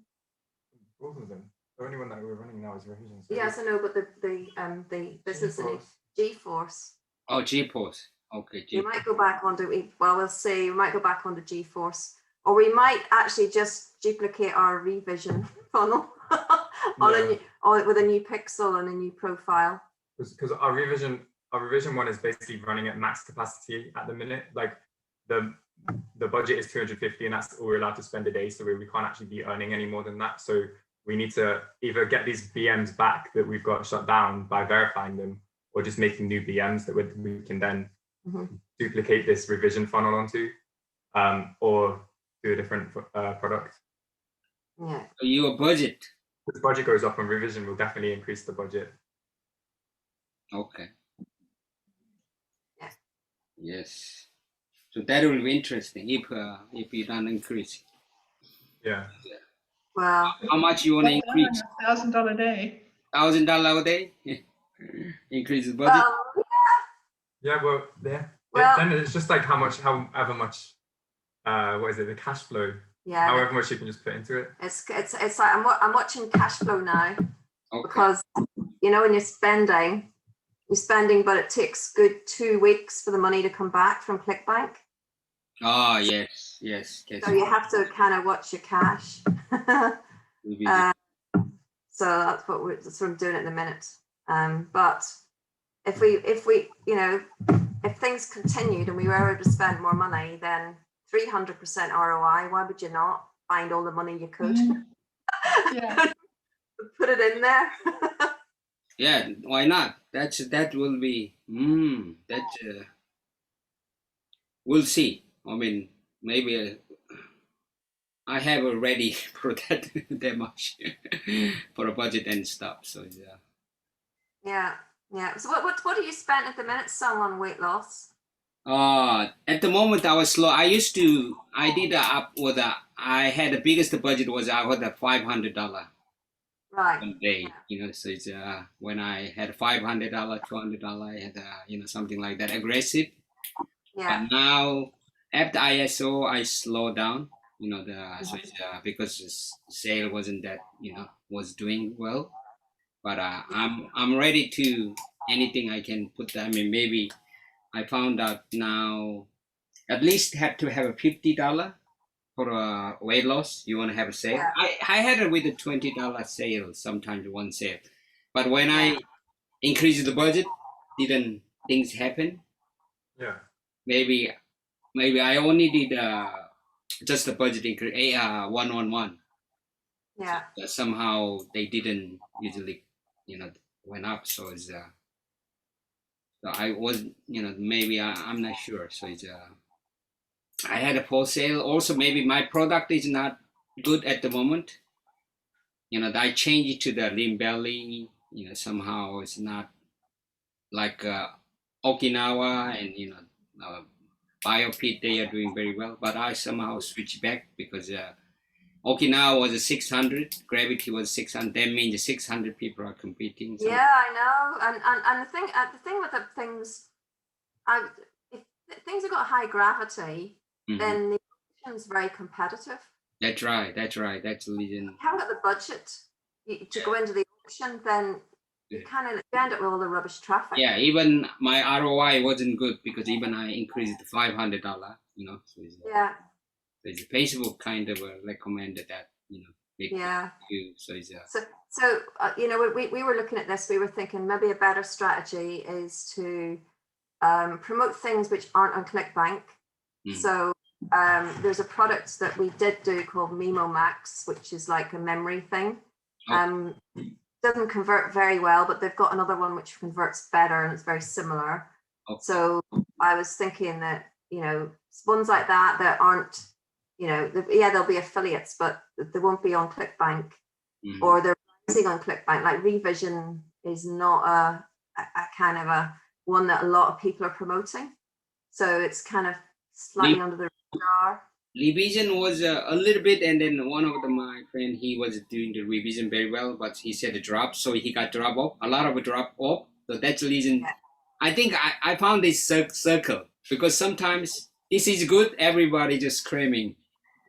Speaker 4: Both of them. The only one that we're running now is Revision.
Speaker 1: Yes, I know, but the business in GeForce.
Speaker 2: Oh, GeForce. Okay.
Speaker 1: We might go back onto we'll see. We might go back onto GeForce, or we might actually just duplicate our revision funnel with a new pixel and a new profile.
Speaker 4: Because our revision one is basically running at max capacity at the minute. Like the budget is 250, and that's all we're allowed to spend a day. So we can't actually be earning any more than that. So we need to either get these BMs back that we've got shut down by verifying them, or just making new BMs that we can then duplicate this revision funnel onto, or do a different product.
Speaker 1: Yeah.
Speaker 2: So your budget.
Speaker 4: If the budget goes up on revision, we'll definitely increase the budget.
Speaker 2: Okay.
Speaker 1: Yeah.
Speaker 2: Yes. So that will be interesting if you don't increase.
Speaker 4: Yeah.
Speaker 1: Well,
Speaker 2: how much you want to increase?
Speaker 3: $1,000 a day.
Speaker 2: $1,000 a day? Increase the budget?
Speaker 4: Yeah, well, then it's just like however much, what is it, the cash flow?
Speaker 1: Yeah.
Speaker 4: However much you can just put into it.
Speaker 1: It's like I'm watching cash flow now, because when you're spending, but it takes good 2 weeks for the money to come back from ClickBank.
Speaker 2: Oh, yes. So
Speaker 1: you have to kind of watch your cash. So that's what I'm doing at the minute. But if we, you know, if things continued and we were able to spend more money, then 300% ROI, why would you not find all the money you could?
Speaker 3: Yeah.
Speaker 1: Put it in there.
Speaker 2: Yeah, why not? That will be we'll see. I mean, maybe I have already for that much for a budget and stuff. So yeah.
Speaker 1: Yeah. So what do you spend at the minute, Sung, on weight loss?
Speaker 2: At the moment I was slow. I did up with I had the biggest budget was I had a $500
Speaker 1: Right.
Speaker 2: one day,
Speaker 1: Yeah.
Speaker 2: you know, so it's when I had $500, $200, I had you know, something like that aggressive.
Speaker 1: Yeah.
Speaker 2: But now after ISO, I slowed down, you know, so it's, because the sale wasn't that, you know, was doing well. But I'm ready to anything I can put. I mean, maybe I found out now at least have to have a $50 for a weight loss. You want to have a sale.
Speaker 1: Yeah.
Speaker 2: I had it with a $20 sale, sometimes one sale. But when I increased the budget, didn't things happen?
Speaker 4: Yeah.
Speaker 2: Maybe I only did just the budget increase 111.
Speaker 1: Yeah.
Speaker 2: So, somehow they didn't usually, you know, went up. So it's so I was, you know, maybe I'm not sure. So it's I had a full sale. Also, maybe my product is not good at the moment. You know, I changed it to the Lean Belly. You know, somehow it's not like Okinawa and, you know, BioPit, they are doing very well. But I somehow switched back because Okinawa was a 600, Gravity was 600. That means 600 people are competing. So.
Speaker 1: Yeah, I know. And the thing with the things, if things have got high gravity, then the auction's very competitive.
Speaker 2: That's right. That's the reason.
Speaker 1: If you haven't got the budget to go into the auction, then you kind of end up with all the rubbish traffic.
Speaker 2: Yeah, even my ROI wasn't good because even I increased it to $500. You know, so it's Facebook kind of recommended that, you know. So it's
Speaker 1: so you know, we were looking at this. We were thinking maybe a better strategy is to promote things which aren't on ClickBank. So there's a product that we did do called Memo Max, which is like a memory thing. Doesn't convert very well, but they've got another one which converts better and it's very similar. So I was thinking that, you know, ones like that aren't, you know, there'll be affiliates, but they won't be on ClickBank, or they're rising on ClickBank. Like Revision is not a kind of a one that a lot of people are promoting. So it's kind of slightly under the radar.
Speaker 2: Revision was a little bit, and then one of my friend, he was doing the revision very well, but he said a drop, so he got drop off, a lot of a drop off. So that's the reason. I think I found this circle because sometimes this is good, everybody just screaming.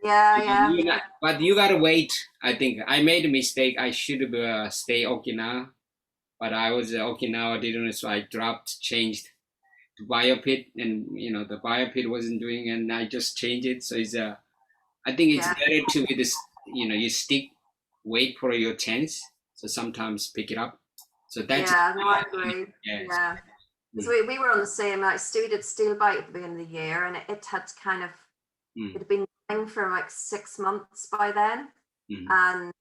Speaker 1: Yeah.
Speaker 2: But you gotta wait. I think I made a mistake. I should have stay Okinawa, but I was Okinawa didn't, so I changed to BioPit, and you know the BioPit wasn't doing, and I just changed it. So it's I think it's better to with this, you know, you wait for your chance. So sometimes pick it up. So that's
Speaker 1: I agree. Yeah. So we were on the same. Like we did Steel Bite at the beginning of the year, and it had kind of it had been running for like 6 months by then, and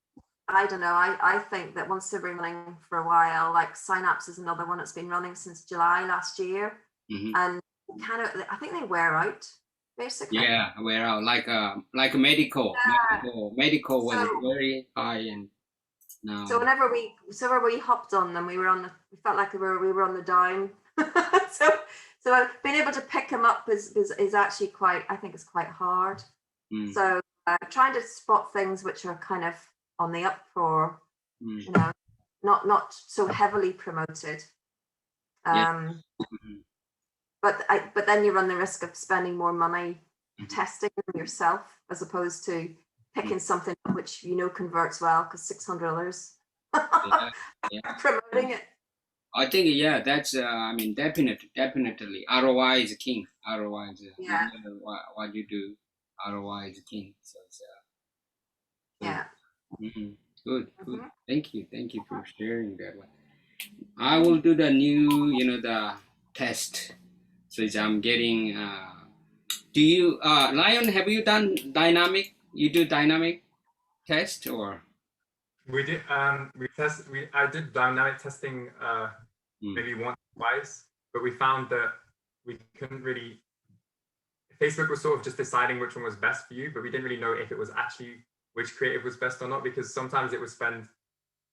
Speaker 1: I don't know. I think that once they've been running for a while, like Synapse is another one that's been running since July last year. And kind of, I think they wear out basically. Yeah,
Speaker 2: wear out like a medical. Medical was very high, and now.
Speaker 1: So whenever we hopped on them, we felt like we were on the down. so being able to pick them up is actually I think it's quite hard. So trying to spot things which are kind of on the up, or you know, not so heavily promoted. But then you run the risk of spending more money testing them yourself as opposed to picking something which you know converts well because 600 others promoting it.
Speaker 2: I think that's I mean definitely ROI is king. ROI is no matter what you do, ROI is king. So it's Good.
Speaker 1: Mhm.
Speaker 2: Thank you for sharing that one. I will do the new, the test. So I'm getting. Do you, Lion? Have you done dynamic? You do dynamic test or?
Speaker 4: We did I did dynamic testing maybe once or twice, but we found that we couldn't really, Facebook was sort of just deciding which one was best for you, but we didn't really know if it was actually which creative was best or not, because sometimes it would spend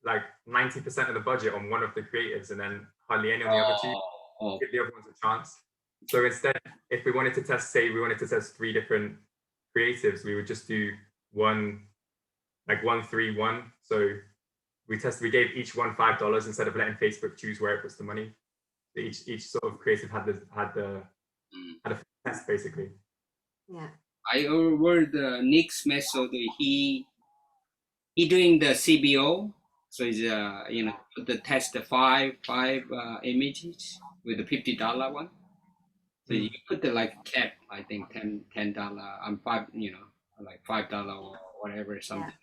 Speaker 4: like 90% of the budget on one of the creatives and then hardly any on the other two. Give the other ones a chance. So instead, if we wanted to test, say we wanted to test 3 different creatives, we would just do one, like 1, 3, 1. So we gave each one $5 instead of letting Facebook choose where it puts the money. So each sort of creative had a test basically.
Speaker 1: Yeah.
Speaker 2: I heard Nick's method. He doing the CBO. So he's put the test the five images with the $50 one. So you put the like cap, I think $10 $5, like $5 or whatever, something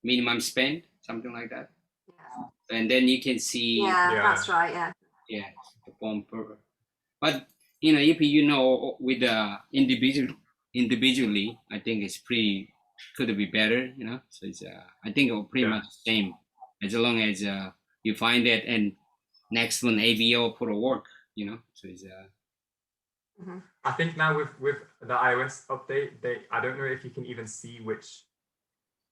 Speaker 2: minimum spend, something like that.
Speaker 1: Yeah.
Speaker 2: And then you can see.
Speaker 1: Yeah, that's right. Yeah.
Speaker 2: Yeah, perform per. But if with the individually, I think it's could be better. So it's I think it's pretty much the same, as long as you find it and next one ABO put a work. So it's
Speaker 4: I think now with the iOS update, I don't know if you can even see which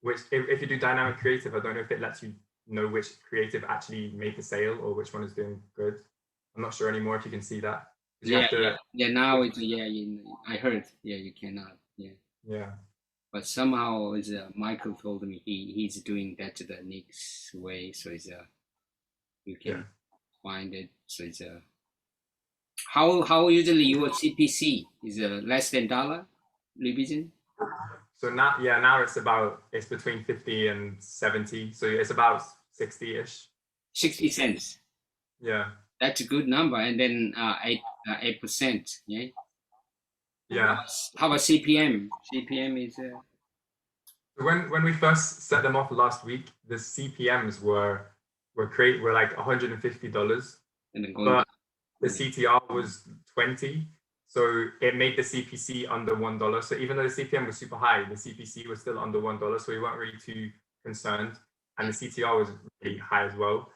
Speaker 4: if you do dynamic creative, I don't know if it lets you know which creative actually made the sale or which one is doing good. I'm not sure anymore if you can see that.
Speaker 2: Now it's I heard you cannot but somehow is Michael told me he's doing that the next way, so it's you can find it. So it's how usually your CPC is less than $1 revision.
Speaker 4: So now it's between 50 and 70, so it's about 60-ish.
Speaker 2: 60 cents.
Speaker 4: Yeah,
Speaker 2: that's a good number. And then 8%.
Speaker 4: Yeah.
Speaker 2: How about CPM? CPM is
Speaker 4: when we first set them off last week, the CPMs were like $150,
Speaker 2: and then
Speaker 4: but the CTR was 20. So it made the CPC under $1. So even though the CPM was super high, the CPC was still under $1. So we weren't really too concerned. And the CTR was really high as well.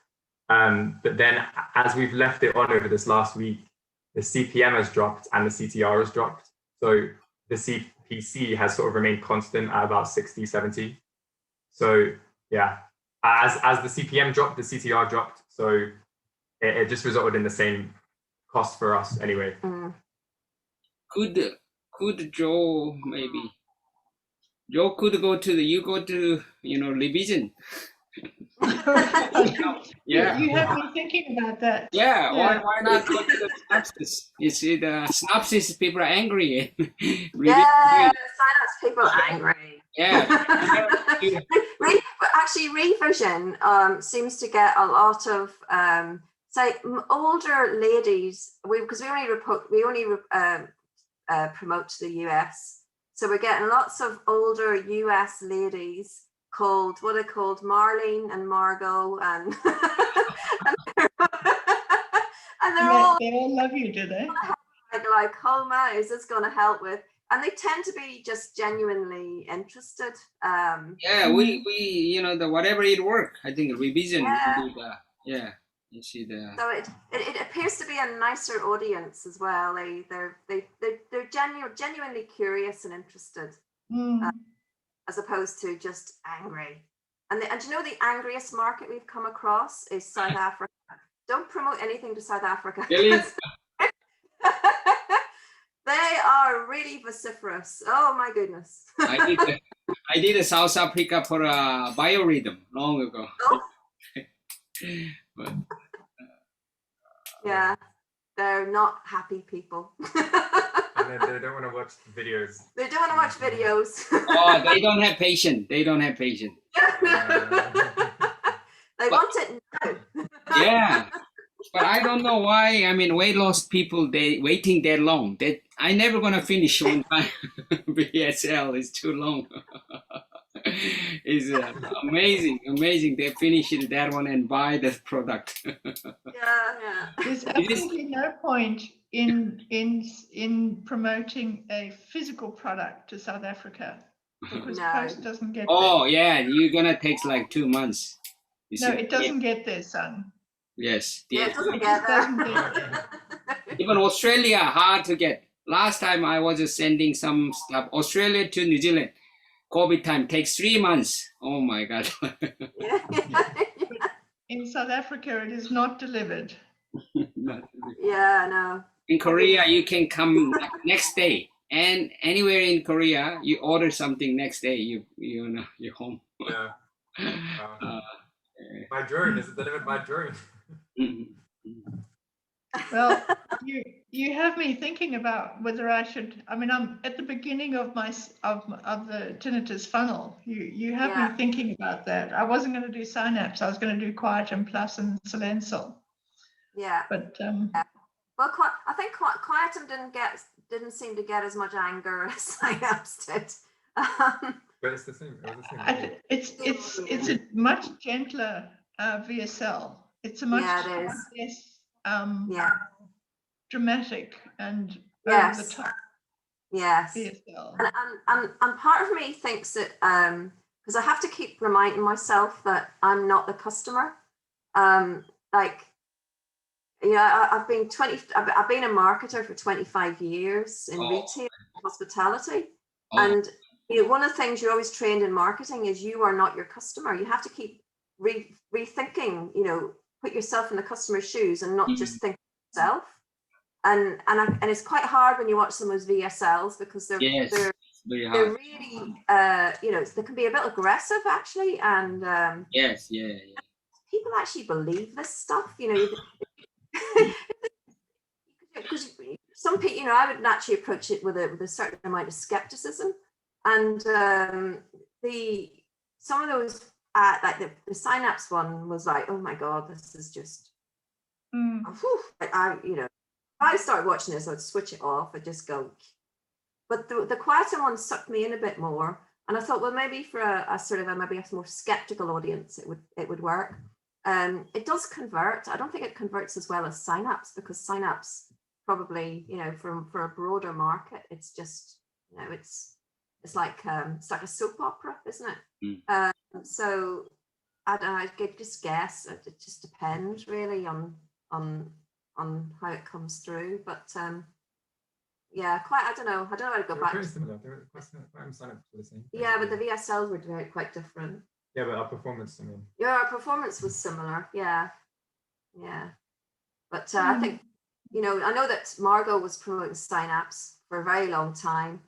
Speaker 4: But then as we've left it on over this last week, the CPM has dropped and the CTR has dropped. So the CPC has sort of remained constant at about 60, 70. So yeah, as the CPM dropped, the CTR dropped. So it just resulted in the same cost for us anyway.
Speaker 2: Could Joe maybe? Joe could go to revision.
Speaker 3: Yeah, you have me thinking about that.
Speaker 2: Yeah. Why not go to the synopsis? You see, the synopsis people are angry.
Speaker 1: Synapse people are angry.
Speaker 2: Yeah.
Speaker 1: Actually, revision seems to get a lot of say older ladies. Because we only promote to the US, so we're getting lots of older US ladies called Marlene and Margot and and they
Speaker 3: all love you, do they?
Speaker 1: Glaucoma, is this going to help with? And they tend to be just genuinely interested.
Speaker 2: We the whatever it work. I think revision. You see the.
Speaker 1: So it appears to be a nicer audience as well. They're genuinely curious and interested. As opposed to just angry. And the angriest market we've come across is South Africa. Don't promote anything to South Africa.
Speaker 2: Really?
Speaker 1: They are really vociferous. Oh my goodness.
Speaker 2: I did a South Africa for a biorhythm long ago.
Speaker 1: Oh.
Speaker 2: But,
Speaker 1: yeah, they're not happy people.
Speaker 4: And they don't want to watch videos.
Speaker 1: They don't want to watch videos.
Speaker 2: They don't have patience. They want
Speaker 1: it now.
Speaker 2: Yeah. But I don't know why. I mean, weight loss people, they waiting that long. I never gonna finish one time. BSL is too long. It's amazing. They finish that one and buy the product.
Speaker 1: Yeah.
Speaker 3: There's absolutely no point in promoting a physical product to South Africa because
Speaker 1: No.
Speaker 3: post doesn't get
Speaker 2: Oh
Speaker 3: there.
Speaker 2: yeah, you're gonna take like 2 months.
Speaker 3: No, it doesn't get there, son.
Speaker 2: Yes.
Speaker 1: Yeah, it doesn't
Speaker 3: It
Speaker 1: get
Speaker 3: just doesn't get there.
Speaker 2: Even Australia hard to get. Last time I was sending some stuff Australia to New Zealand. COVID time takes 3 months. Oh my God.
Speaker 1: Yeah.
Speaker 3: In South Africa, it is not delivered.
Speaker 1: Yeah, no.
Speaker 2: In Korea, you can come next day, and anywhere in Korea, you order something next day. You're home.
Speaker 4: Yeah. By drone, is it delivered by drone?
Speaker 3: Well, you have me thinking about whether I should. I mean, I'm at the beginning of the tinnitus funnel. You have me thinking about that. I wasn't going to do Synapse. I was going to do Quietum Plus and Silencio.
Speaker 1: Yeah.
Speaker 3: But
Speaker 1: well, I think Quietum didn't seem to get as much anger as Synapse did.
Speaker 4: But it's the same. It was the same.
Speaker 3: It's a much gentler VSL. It's a much less dramatic and over the top.
Speaker 1: Yes.
Speaker 3: VSL.
Speaker 1: And part of me thinks that because I have to keep reminding myself that I'm not the customer. I've been a marketer for 25 years in retail hospitality, and one of the things you're always trained in marketing is you are not your customer. You have to keep rethinking. Put yourself in the customer's shoes and not just think of yourself. And it's quite hard when you watch some of those VSLs because they're really they can be a bit aggressive actually, and people actually believe this stuff, because some people, I would naturally approach it with a certain amount of skepticism, and some of those like the Synapse one was like, oh my God, this is just if I started watching this, I'd switch it off. I'd just go. But the Quietum one sucked me in a bit more, and I thought, well, maybe for a sort of maybe a more skeptical audience, it would work. It does convert. I don't think it converts as well as Synapse, because Synapse probably, for a broader market, it's just, it's like a soap opera, isn't it? So I don't know. I could just guess. It just depends really on how it comes through, but I don't know how to go back.
Speaker 4: Very similar. I'm signed up for the same.
Speaker 1: Yeah, but the VSLs were quite different.
Speaker 4: Yeah, but our performance,
Speaker 1: our performance was similar. Yeah. But I think I know that Margot was promoting Synapse for a very long time,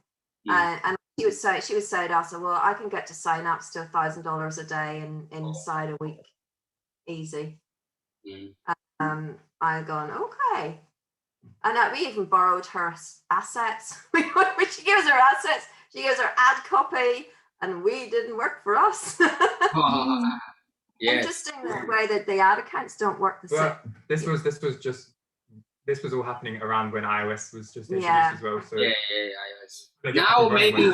Speaker 1: and she would say to us, well, I can get to Synapse to $1,000 a day inside a week, easy. I gone, okay. And we even borrowed her assets. She gave us her assets, she gave us her ad copy, and we didn't work for us. Interesting the way that the ad accounts don't work the same.
Speaker 4: This was all happening around when iOS was just introduced as well. So
Speaker 2: iOS. Now maybe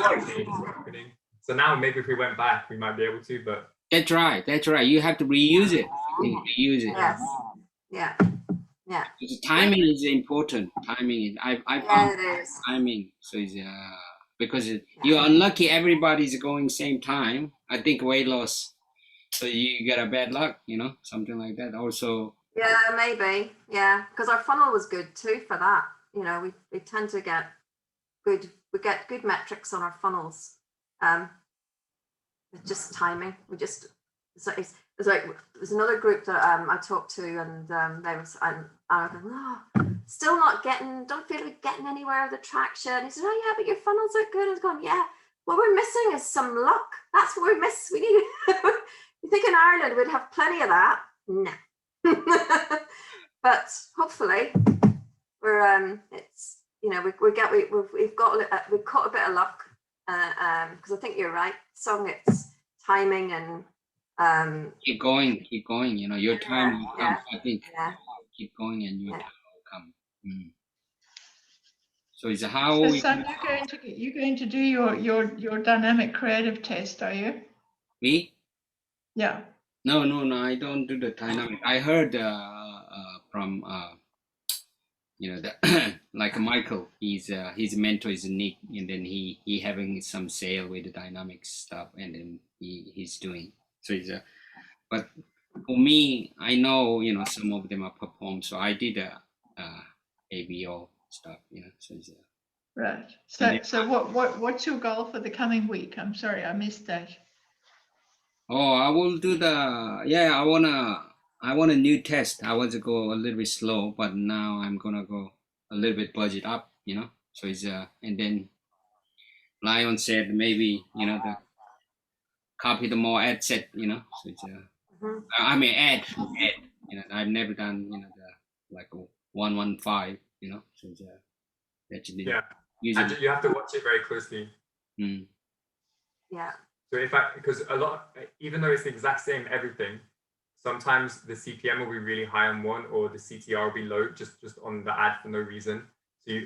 Speaker 4: so now maybe if we went back, we might be able to. But
Speaker 2: that's right. You have to reuse it.
Speaker 1: Yes. Yeah.
Speaker 2: Timing is important. Timing. I found timing. So it's because you're unlucky. Everybody's going same time. I think weight loss. So you get a bad luck. Something like that. Also.
Speaker 1: Yeah, maybe. Yeah, because our funnel was good too for that. We tend to get good. We get good metrics on our funnels. It's just timing. It's like there's another group that I talked to, and they was I was like, still not don't feel like getting anywhere with the traction. And he said, oh yeah, but your funnels are good. I was going, yeah. What we're missing is some luck. That's what we miss. We need. You think in Ireland we'd have plenty of that? No. But hopefully we're it's we've caught a bit of luck, because I think you're right, Song. It's timing and
Speaker 2: keep going. Your time will come. I think keep going and your time will come. So it's how
Speaker 3: so son, you're going to do your dynamic creative test, are you?
Speaker 2: Me?
Speaker 3: Yeah.
Speaker 2: No, I don't do the dynamic. I heard from you know, the like Michael, his mentor is Nick, and then he having some sale with the dynamic stuff, and then he's doing. So it's but for me, I know, you know, some of them are performed, so I did ABO stuff, you know. So it's
Speaker 3: Right.
Speaker 2: and
Speaker 3: So what's your goal for the coming week? I'm sorry, I missed that.
Speaker 2: oh, I will do the yeah. I want a new test. I want to go a little bit slow, but now I'm gonna go a little bit budget up, you know. So it's and then Lion said maybe, you know, the copy the more ad set, you know. So it's
Speaker 1: Mhm.
Speaker 2: I mean ad, you know. I've never done, you know, the like 115, you know. So it's actually
Speaker 4: Yeah.
Speaker 2: usually.
Speaker 4: And you have to watch it very closely.
Speaker 2: Mm.
Speaker 1: Yeah.
Speaker 4: So because a lot, even though it's the exact same everything, sometimes the CPM will be really high on one, or the CTR will be low just on the ad for no reason. So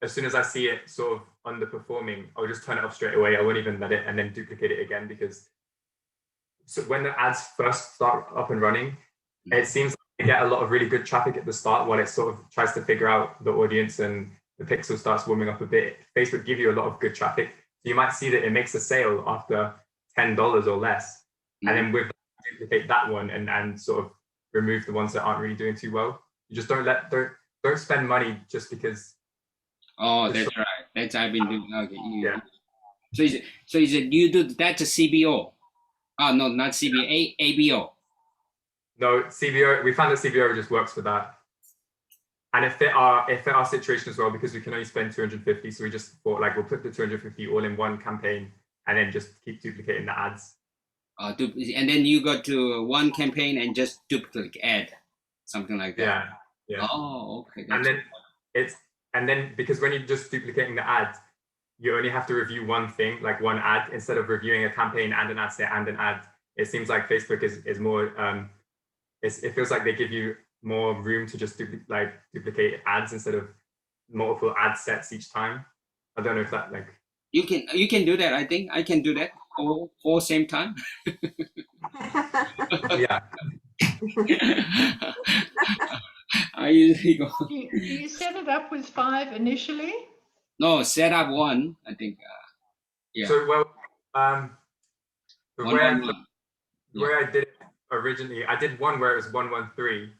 Speaker 4: as soon as I see it sort of underperforming, I'll just turn it off straight away. I won't even let it and then duplicate it again, because so when the ads first start up and running, it seems like they get a lot of really good traffic at the start while it sort of tries to figure out the audience and the pixel starts warming up a bit. Facebook give you a lot of good traffic. So you might see that it makes a sale after $10 or less.
Speaker 2: Mm.
Speaker 4: And then with duplicate that one and sort of remove the ones that aren't really doing too well. You just don't spend money just because.
Speaker 2: Oh, that's right. That's I've been doing. Okay.
Speaker 4: Yeah.
Speaker 2: So is it you do that to CBO? Oh no, not CBO, ABO.
Speaker 4: No, CBO. We found that CBO just works for that, and it fit our situation as well, because we can only spend 250. So we just thought, like, we'll put the 250 all in one campaign and then just keep duplicating the ads.
Speaker 2: And then you go to one campaign and just duplicate ad, something like that.
Speaker 4: Yeah.
Speaker 2: Oh, okay.
Speaker 4: And then because when you're just duplicating the ads, you only have to review one thing, like one ad, instead of reviewing a campaign and an ad set and an ad. It seems like Facebook is more. It feels like they give you more room to just duplicate ads instead of multiple ad sets each time. I don't know if that like.
Speaker 2: You can do that. I think I can do that all same time.
Speaker 4: Yeah.
Speaker 2: I usually go.
Speaker 3: Do you set it up with 5 initially?
Speaker 2: No, set up one. I think. Yeah.
Speaker 4: So the way I did it originally, I did one where it was 113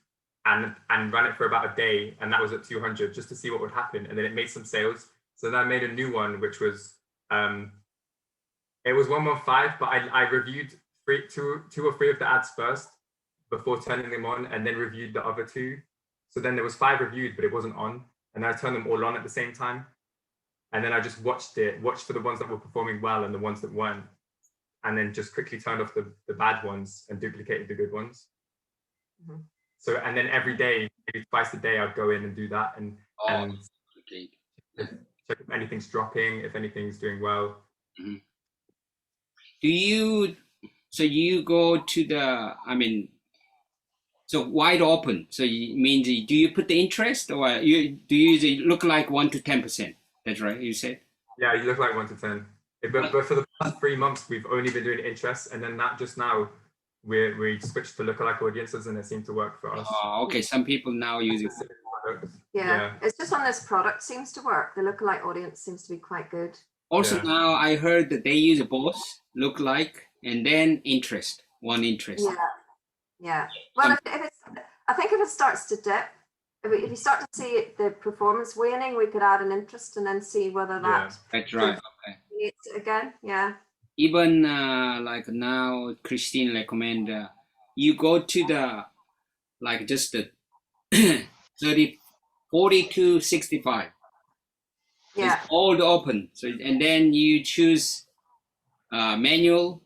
Speaker 4: and ran it for about a day, and that was at 200 just to see what would happen, and then it made some sales. So then I made a new one, which was it was 115, but I reviewed two or three of the ads first before turning them on, and then reviewed the other 2. So then there was 5 reviewed, but it wasn't on, and I turned them all on at the same time. And then I just watched for the ones that were performing well and the ones that weren't, and then just quickly turned off the bad ones and duplicated the good ones. Mm-hmm. So, and then every day, maybe twice a day, I'd go in and do that and check if anything's dropping, if anything's doing well.
Speaker 2: Mm-hmm. So you go to the, so wide open. So it means, do you put the interest, or do you usually look like 1 to 10%? That's right, you said?
Speaker 4: Yeah, you look like 1 to 10. But for the past 3 months, we've only been doing interest, and then that just now we switched to lookalike audiences, and it seemed to work for us.
Speaker 2: Oh, okay. Some people now use it.
Speaker 1: Yeah, it's just on this product seems to work. The lookalike audience seems to be quite good.
Speaker 2: Also, now I heard that they use both lookalike and then interest, one interest.
Speaker 1: Yeah. Well, I think if it starts to dip, if you start to see the performance waning, we could add an interest and then see whether
Speaker 2: that's right. Okay.
Speaker 1: It again. Yeah.
Speaker 2: Even like now, Christine recommend you go to the just the 40 to 65.
Speaker 1: Yeah.
Speaker 2: It's all open. So and then you choose manual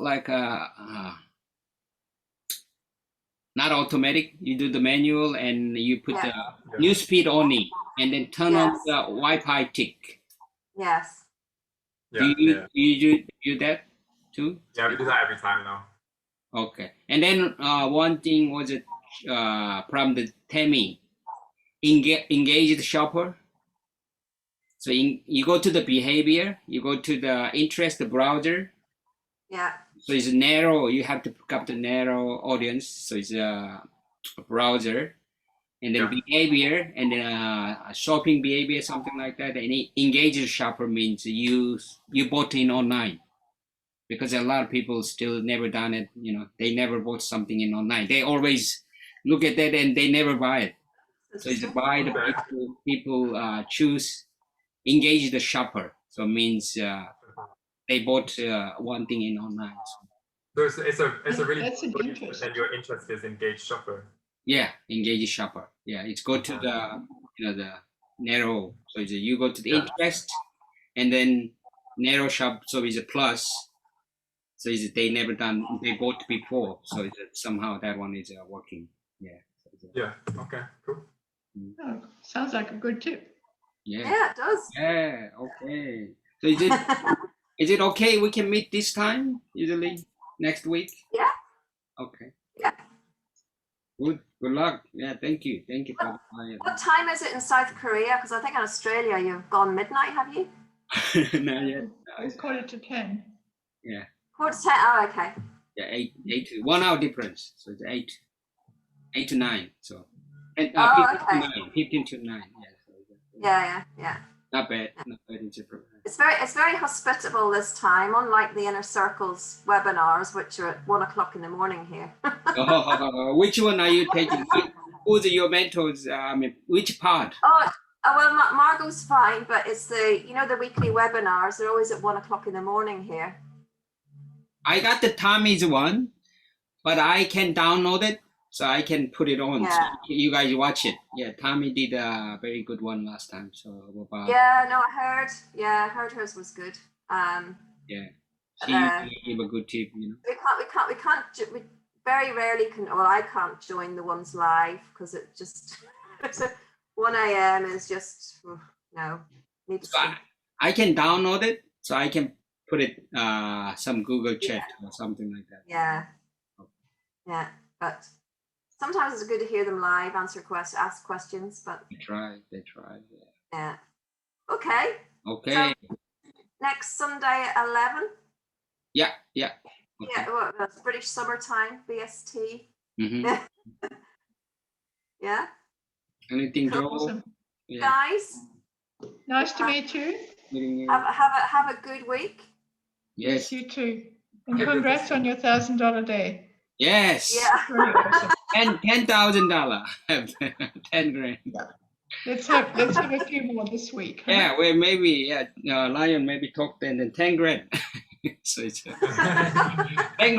Speaker 2: like not automatic. You do the manual and you put the news feed only, and then turn on the Wi-Fi tick.
Speaker 1: Yes.
Speaker 2: Do you do that too?
Speaker 4: Yeah, we do that every time now.
Speaker 2: Okay. And then one thing was it from the Temi, engaged shopper. So you go to the behavior, you go to the interest, the browser.
Speaker 1: Yeah.
Speaker 2: So it's narrow. You have to pick up the narrow audience. So it's a browser, and then behavior, and then shopping behavior, something like that. And engaged shopper means you bought in online, because a lot of people still never done it. They never bought something in online. They always look at that and they never buy it. So it's buy the people choose engage the shopper. So it means they bought one thing in online.
Speaker 4: So it's a really
Speaker 3: That's an
Speaker 4: good
Speaker 3: interest.
Speaker 4: and your interest is engaged shopper.
Speaker 2: Yeah, engage shopper. Yeah, it's go to the the narrow. So it's you go to the interest, and then narrow shop. So it's a plus. So it's they never done. They bought before. So it's somehow that one is working. Yeah.
Speaker 4: Yeah. Okay. Cool.
Speaker 3: Oh, sounds like a good tip.
Speaker 2: Yeah.
Speaker 1: Yeah, it does.
Speaker 2: Yeah. Okay. So is it okay? We can meet this time usually next week.
Speaker 1: Yeah.
Speaker 2: Okay.
Speaker 1: Yeah.
Speaker 2: Good luck. Yeah, thank you for the
Speaker 1: What time is it in South Korea? Because I think in Australia you've gone midnight, have you?
Speaker 2: Not yet.
Speaker 3: It's 9:45.
Speaker 2: Yeah.
Speaker 1: 9:45. Oh, okay.
Speaker 2: Yeah, 8 to 1 hour difference. So it's 8 to 9. So and 15 to 9. Yeah.
Speaker 1: Yeah.
Speaker 2: Not bad.
Speaker 1: It's very hospitable this time, unlike the Inner Circles webinars, which are at 1 o'clock in the morning here.
Speaker 2: Which one are you taking? Who's your mentors? I mean, which part?
Speaker 1: Oh well, Margot's fine, but it's the the weekly webinars. They're always at 1 o'clock in the morning here.
Speaker 2: I got the Tommy's one, but I can download it, so I can put it on.
Speaker 1: Yeah.
Speaker 2: So you guys watch it. Yeah, Tommy did a very good one last time. So about
Speaker 1: I heard hers was good.
Speaker 2: yeah, she gave a good tip.
Speaker 1: We very rarely can. Well, I can't join the ones live because it just 1 a.m. is just no. Need to sleep.
Speaker 2: I can download it, so I can put it some Google Chat or something like that.
Speaker 1: Yeah, but sometimes it's good to hear them live, ask questions. But
Speaker 2: They try.
Speaker 1: Yeah. Okay.
Speaker 2: Okay.
Speaker 1: So, next Sunday at 11.
Speaker 2: Yeah. Okay.
Speaker 1: Yeah, well, that's British summertime, BST.
Speaker 2: Mm-hmm.
Speaker 1: Yeah.
Speaker 2: Anything, Joe?
Speaker 3: Awesome.
Speaker 2: Yeah.
Speaker 1: Guys,
Speaker 3: Nice to meet you.
Speaker 2: Meeting you.
Speaker 1: have a good week.
Speaker 2: Yes.
Speaker 3: You too. And congrats on your $1,000 day.
Speaker 2: Yes.
Speaker 1: Yeah.
Speaker 3: Very awesome.
Speaker 2: $10,000. 10 grand.
Speaker 3: Let's have a few more this week. Huh?
Speaker 2: Yeah, well, maybe Lion maybe talk then 10 grand. So it's 10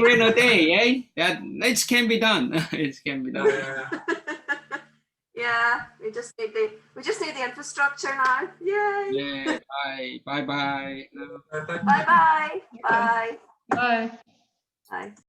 Speaker 2: grand a day, eh? It can be done. It can be done.
Speaker 1: Yeah, we just need the infrastructure now. Yay.
Speaker 2: Yeah. Bye.
Speaker 1: Bye. Bye.
Speaker 3: Bye.
Speaker 1: Bye.